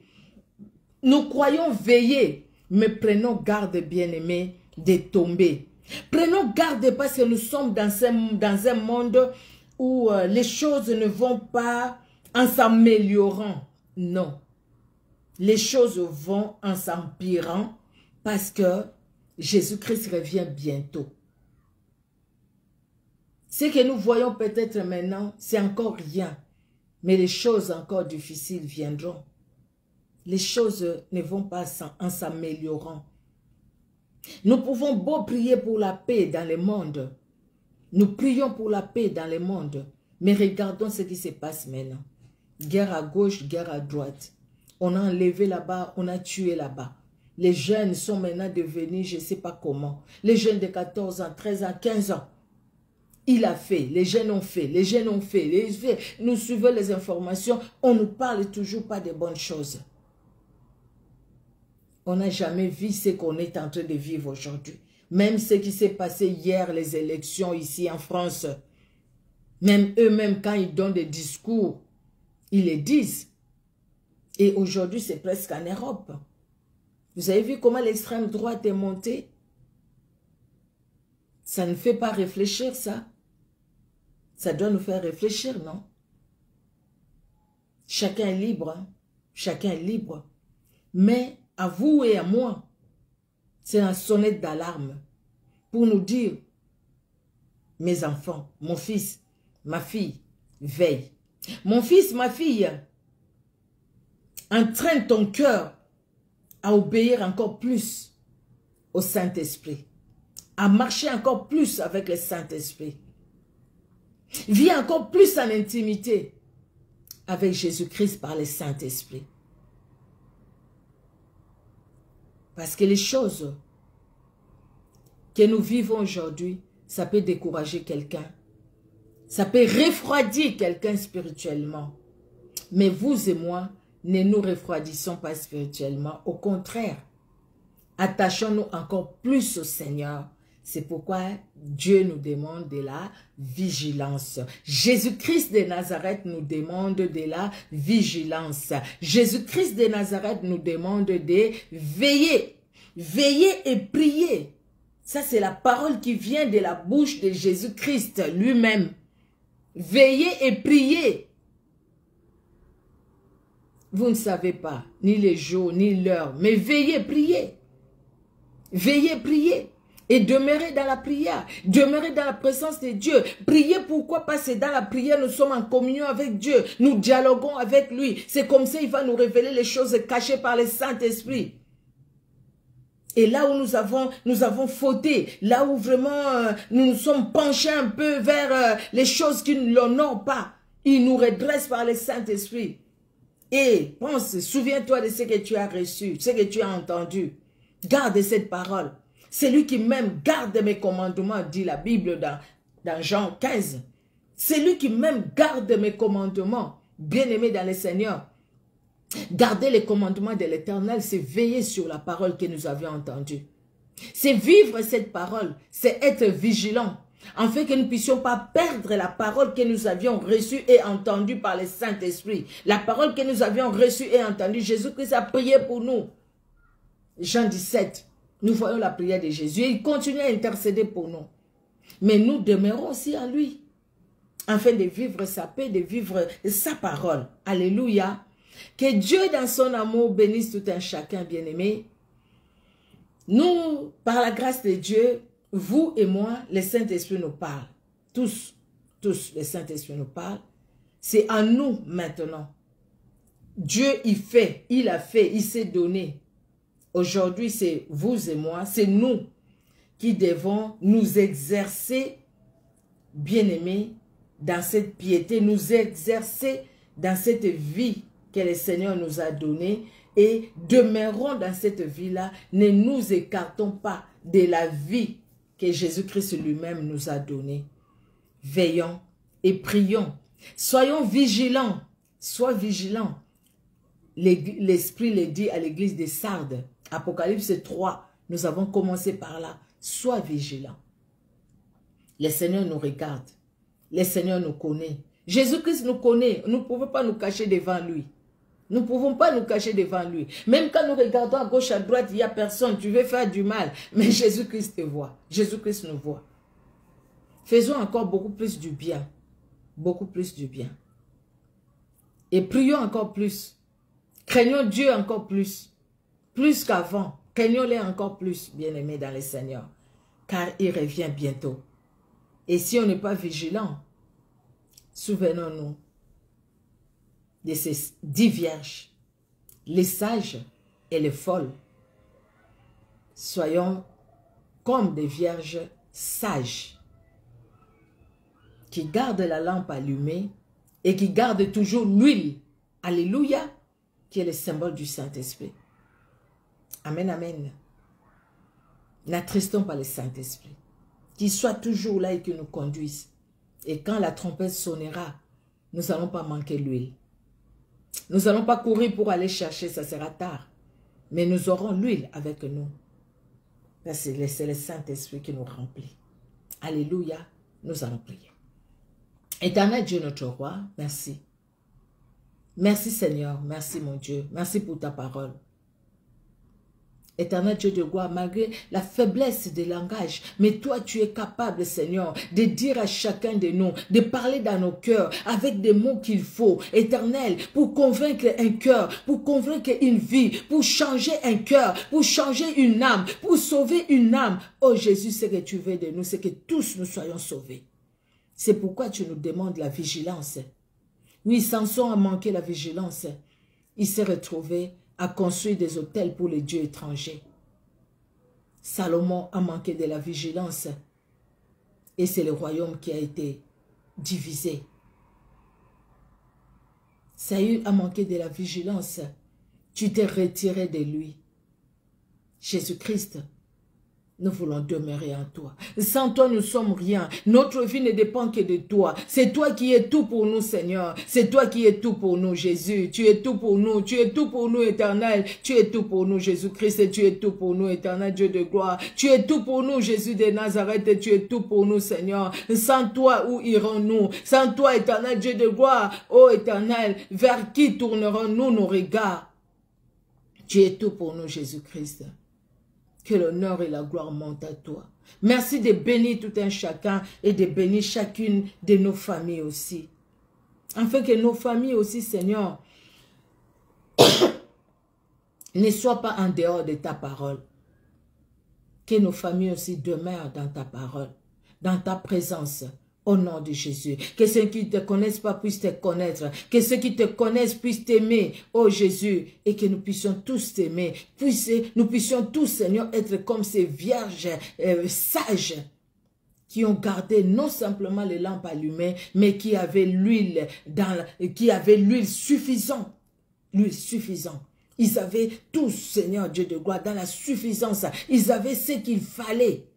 Nous croyons veiller, mais prenons garde, bien-aimés, de tomber. Prenons garde parce que nous sommes dans un monde où les choses ne vont pas en s'améliorant. Non. Les choses vont en s'empirant parce que Jésus-Christ revient bientôt. Ce que nous voyons peut-être maintenant, c'est encore rien. Mais les choses encore difficiles viendront. Les choses ne vont pas en s'améliorant. Nous pouvons beau prier pour la paix dans le monde. Nous prions pour la paix dans le monde. Mais regardons ce qui se passe maintenant. Guerre à gauche, guerre à droite. On a enlevé là-bas, on a tué là-bas. Les jeunes sont maintenant devenus, je ne sais pas comment. Les jeunes de 14 ans, 13 ans, 15 ans. Il a fait, les jeunes ont fait, les jeunes ont fait. Nous suivons les informations, on ne nous parle toujours pas de bonnes choses. On n'a jamais vu ce qu'on est en train de vivre aujourd'hui. Même ce qui s'est passé hier, les élections ici en France. Même eux-mêmes, quand ils donnent des discours, ils les disent. Et aujourd'hui, c'est presque en Europe. Vous avez vu comment l'extrême droite est montée? Ça ne fait pas réfléchir, ça. Ça doit nous faire réfléchir, non? Chacun est libre, hein? Chacun est libre. Mais à vous et à moi, c'est un sonnette d'alarme pour nous dire, mes enfants, mon fils, ma fille, veille. Mon fils, ma fille, entraîne ton cœur à obéir encore plus au Saint-Esprit, à marcher encore plus avec le Saint-Esprit. Vis encore plus en intimité avec Jésus-Christ par le Saint-Esprit. Parce que les choses que nous vivons aujourd'hui, ça peut décourager quelqu'un. Ça peut refroidir quelqu'un spirituellement. Mais vous et moi, ne nous refroidissons pas spirituellement. Au contraire, attachons-nous encore plus au Seigneur. C'est pourquoi Dieu nous demande de la vigilance. Jésus-Christ de Nazareth nous demande de la vigilance. Jésus-Christ de Nazareth nous demande de veiller. Veiller et prier. Ça, c'est la parole qui vient de la bouche de Jésus-Christ lui-même. Veiller et prier. Vous ne savez pas, ni les jours, ni l'heure, mais veillez, priez. Veillez, priez. Et demeurez dans la prière, demeurez dans la présence de Dieu. Priez pourquoi? Parce que dans la prière, nous sommes en communion avec Dieu. Nous dialoguons avec lui. C'est comme ça qu'il va nous révéler les choses cachées par le Saint-Esprit. Et là où nous avons fauté, là où vraiment nous nous sommes penchés un peu vers les choses qui ne l'honorent pas, il nous redresse par le Saint-Esprit. Et pense, souviens-toi de ce que tu as reçu, ce que tu as entendu. Garde cette parole. Celui qui m'aime garde mes commandements, dit la Bible dans Jean 15. Celui qui m'aime garde mes commandements, bien-aimé dans le Seigneur. Garder les commandements de l'Éternel, c'est veiller sur la parole que nous avions entendue. C'est vivre cette parole, c'est être vigilant. afin que nous ne puissions pas perdre la parole que nous avions reçue et entendue par le Saint-Esprit. La parole que nous avions reçue et entendue, Jésus-Christ a prié pour nous. Jean 17, nous voyons la prière de Jésus. Il continue à intercéder pour nous. Mais nous demeurons aussi en lui, afin de vivre sa paix, de vivre sa parole. Alléluia. Que Dieu, dans son amour, bénisse tout un chacun bien-aimé. Nous, par la grâce de Dieu, vous et moi, le Saint-Esprit nous parle. Tous, le Saint-Esprit nous parle. C'est à nous maintenant. Dieu, il fait, il a fait, il s'est donné. Aujourd'hui, c'est vous et moi, c'est nous qui devons nous exercer, bien-aimés, dans cette piété, nous exercer dans cette vie que le Seigneur nous a donnée et demeurons dans cette vie-là. Ne nous écartons pas de la vie que Jésus-Christ lui-même nous a donnée. Veillons et prions. Soyons vigilants. Sois vigilant. L'Esprit le dit à l'église de Sardes. Apocalypse 3. Nous avons commencé par là. Sois vigilant. Le Seigneur nous regarde. Le Seigneur nous connaît. Jésus-Christ nous connaît. Nous ne pouvons pas nous cacher devant lui. Nous ne pouvons pas nous cacher devant lui. Même quand nous regardons à gauche, à droite, il n'y a personne. Tu veux faire du mal. Mais Jésus-Christ te voit. Jésus-Christ nous voit. Faisons encore beaucoup plus du bien. Beaucoup plus du bien. Et prions encore plus. Craignons Dieu encore plus. Plus qu'avant. Craignons-les encore plus, bien-aimés dans le Seigneur. Car il revient bientôt. Et si on n'est pas vigilant, souvenons-nous de ces 10 vierges, les sages et les folles. Soyons comme des vierges sages qui gardent la lampe allumée et qui gardent toujours l'huile, alléluia, qui est le symbole du Saint-Esprit. Amen, amen. N'attristons pas le Saint-Esprit. Qu'il soit toujours là et qu'il nous conduise. Et quand la trompette sonnera, nous n'allons pas manquer l'huile. Nous n'allons pas courir pour aller chercher, ça sera tard. Mais nous aurons l'huile avec nous. C'est le Saint-Esprit qui nous remplit. Alléluia, nous allons prier. Éternel Dieu notre roi, merci. Merci Seigneur, merci mon Dieu, merci pour ta parole. Éternel Dieu de gloire, malgré la faiblesse des langages, mais toi tu es capable Seigneur de dire à chacun de nous, de parler dans nos cœurs avec des mots qu'il faut, Éternel, pour convaincre un cœur, pour convaincre une vie, pour changer un cœur, pour changer une âme, pour sauver une âme. Oh Jésus, ce que tu veux de nous, c'est que tous nous soyons sauvés. C'est pourquoi tu nous demandes la vigilance. Oui, Samson a manqué la vigilance. Il s'est retrouvé à construire des hôtels pour les dieux étrangers. Salomon a manqué de la vigilance. Et c'est le royaume qui a été divisé. Saül a manqué de la vigilance. Tu t'es retiré de lui. Jésus-Christ, nous voulons demeurer en toi. Sans toi, nous sommes rien. Notre vie ne dépend que de toi. C'est toi qui es tout pour nous, Seigneur. C'est toi qui es tout pour nous, Jésus. Tu es tout pour nous. Tu es tout pour nous, Éternel. Tu es tout pour nous, Jésus-Christ. Et tu es tout pour nous, Éternel Dieu de gloire. Tu es tout pour nous, Jésus de Nazareth. Et tu es tout pour nous, Seigneur. Sans toi, où irons-nous? Sans toi, Éternel Dieu de gloire. Ô Éternel, vers qui tournerons-nous nos regards? Tu es tout pour nous, Jésus-Christ. Que l'honneur et la gloire montent à toi. Merci de bénir tout un chacun et de bénir chacune de nos familles aussi. Afin que nos familles aussi, Seigneur, ne soient pas en dehors de ta parole. Que nos familles aussi demeurent dans ta parole, dans ta présence. Au nom de Jésus, que ceux qui ne te connaissent pas puissent te connaître, que ceux qui te connaissent puissent t'aimer, oh Jésus, et que nous puissions tous t'aimer, nous puissions tous, Seigneur, être comme ces vierges sages qui ont gardé non simplement les lampes allumées, mais qui avaient l'huile suffisante, l'huile suffisante. Ils avaient tous, Seigneur Dieu de gloire, dans la suffisance, ils avaient ce qu'il fallait,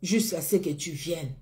jusqu'à ce que tu viennes.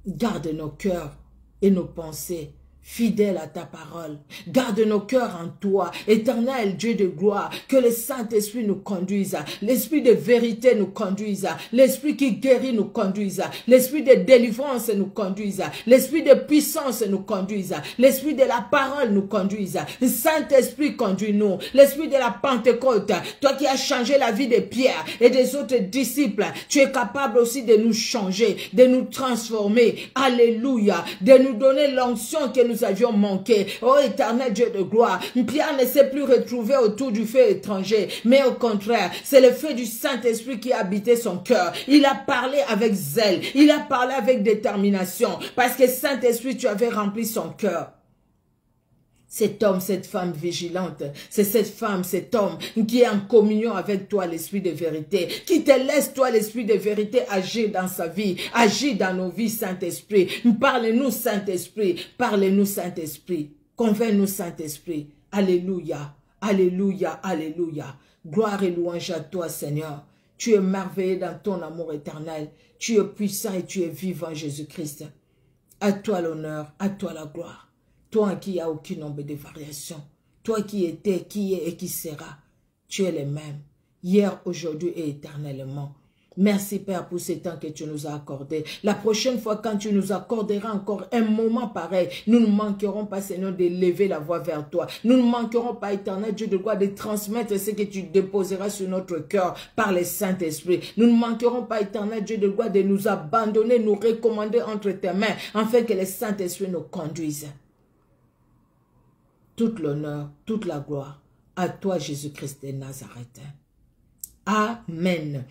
Garde nos cœurs et nos pensées fidèle à ta parole. Garde nos cœurs en toi, éternel Dieu de gloire, que le Saint-Esprit nous conduise, l'Esprit de vérité nous conduise, l'Esprit qui guérit nous conduise, l'Esprit de délivrance nous conduise, l'Esprit de puissance nous conduise, l'Esprit de la parole nous conduise. Le Saint-Esprit conduit-nous, l'Esprit de la Pentecôte, toi qui as changé la vie de Pierre et des autres disciples, tu es capable aussi de nous changer, de nous transformer, alléluia, de nous donner l'onction que nous avions manqué. Oh éternel Dieu de gloire, Pierre ne s'est plus retrouvé autour du feu étranger, mais au contraire, c'est le feu du Saint-Esprit qui a habité son cœur. Il a parlé avec zèle, il a parlé avec détermination, parce que Saint-Esprit, tu avais rempli son cœur. Cet homme, cette femme vigilante, c'est cette femme, cet homme qui est en communion avec toi, l'Esprit de vérité, qui te laisse, toi, l'Esprit de vérité, agir dans sa vie, agir dans nos vies, Saint-Esprit. Parle-nous, Saint-Esprit, parle-nous, Saint-Esprit. Convainc-nous, Saint-Esprit. Alléluia, alléluia, alléluia. Gloire et louange à toi, Seigneur. Tu es merveilleux dans ton amour éternel. Tu es puissant et tu es vivant, Jésus-Christ. À toi l'honneur, à toi la gloire. Toi qui n'as aucun nombre de variations. Toi qui étais, qui est et qui sera. Tu es le même. Hier, aujourd'hui et éternellement. Merci Père pour ce temps que tu nous as accordé. La prochaine fois quand tu nous accorderas encore un moment pareil, nous ne manquerons pas Seigneur de lever la voix vers toi. Nous ne manquerons pas éternel Dieu de gloire de transmettre ce que tu déposeras sur notre cœur par le Saint-Esprit. Nous ne manquerons pas éternel Dieu de gloire de nous abandonner, nous recommander entre tes mains afin que le Saint-Esprit nous conduise. Toute l'honneur, toute la gloire à toi Jésus-Christ de Nazareth. Amen.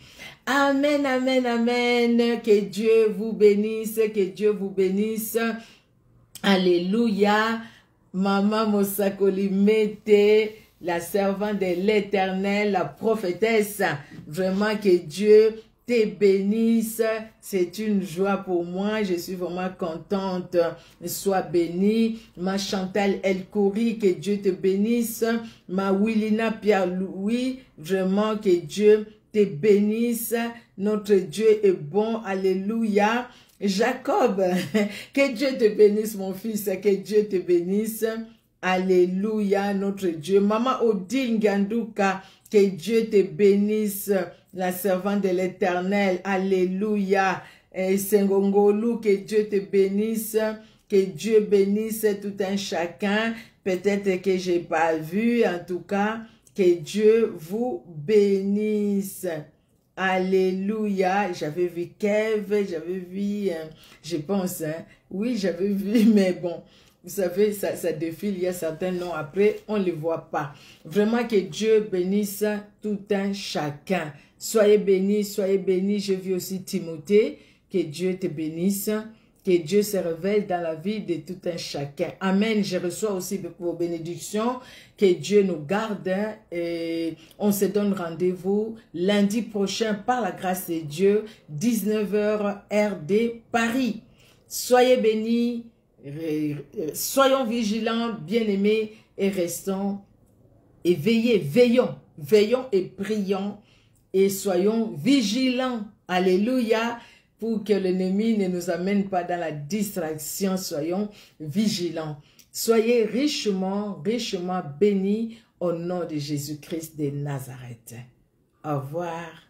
Amen, amen, amen. Que Dieu vous bénisse, que Dieu vous bénisse. Alléluia. Maman Mosakoli Mete, la servante de l'Éternel, la prophétesse. Vraiment que Dieu te bénisse. C'est une joie pour moi. Je suis vraiment contente. Sois bénie. Ma Chantal Elkouri, que Dieu te bénisse. Ma Willina Pierre-Louis, vraiment que Dieu te bénisse. Notre Dieu est bon. Alléluia. Jacob, que Dieu te bénisse mon fils. Que Dieu te bénisse. Alléluia, notre Dieu. Maman Odile Ganduka, que Dieu te bénisse. La servante de l'Éternel, alléluia. Et Sengongolu, que Dieu te bénisse, que Dieu bénisse tout un chacun. Peut-être que je n'ai pas vu, en tout cas, que Dieu vous bénisse. Alléluia. J'avais vu Kev, j'avais vu, je pense, oui, j'avais vu, mais bon. Vous savez, ça défile, il y a certains noms après, on ne les voit pas. Vraiment que Dieu bénisse tout un chacun. Soyez bénis, soyez bénis. Je vis aussi Timothée, que Dieu te bénisse, que Dieu se révèle dans la vie de tout un chacun. Amen. Je reçois aussi vos bénédictions, que Dieu nous garde et on se donne rendez-vous lundi prochain par la grâce de Dieu, 19h heure de Paris. Soyez bénis. Soyons vigilants, bien-aimés, et restons et veillons et prions et soyons vigilants, alléluia, pour que l'ennemi ne nous amène pas dans la distraction. Soyons vigilants. Soyez richement bénis au nom de Jésus-Christ de Nazareth. Au revoir.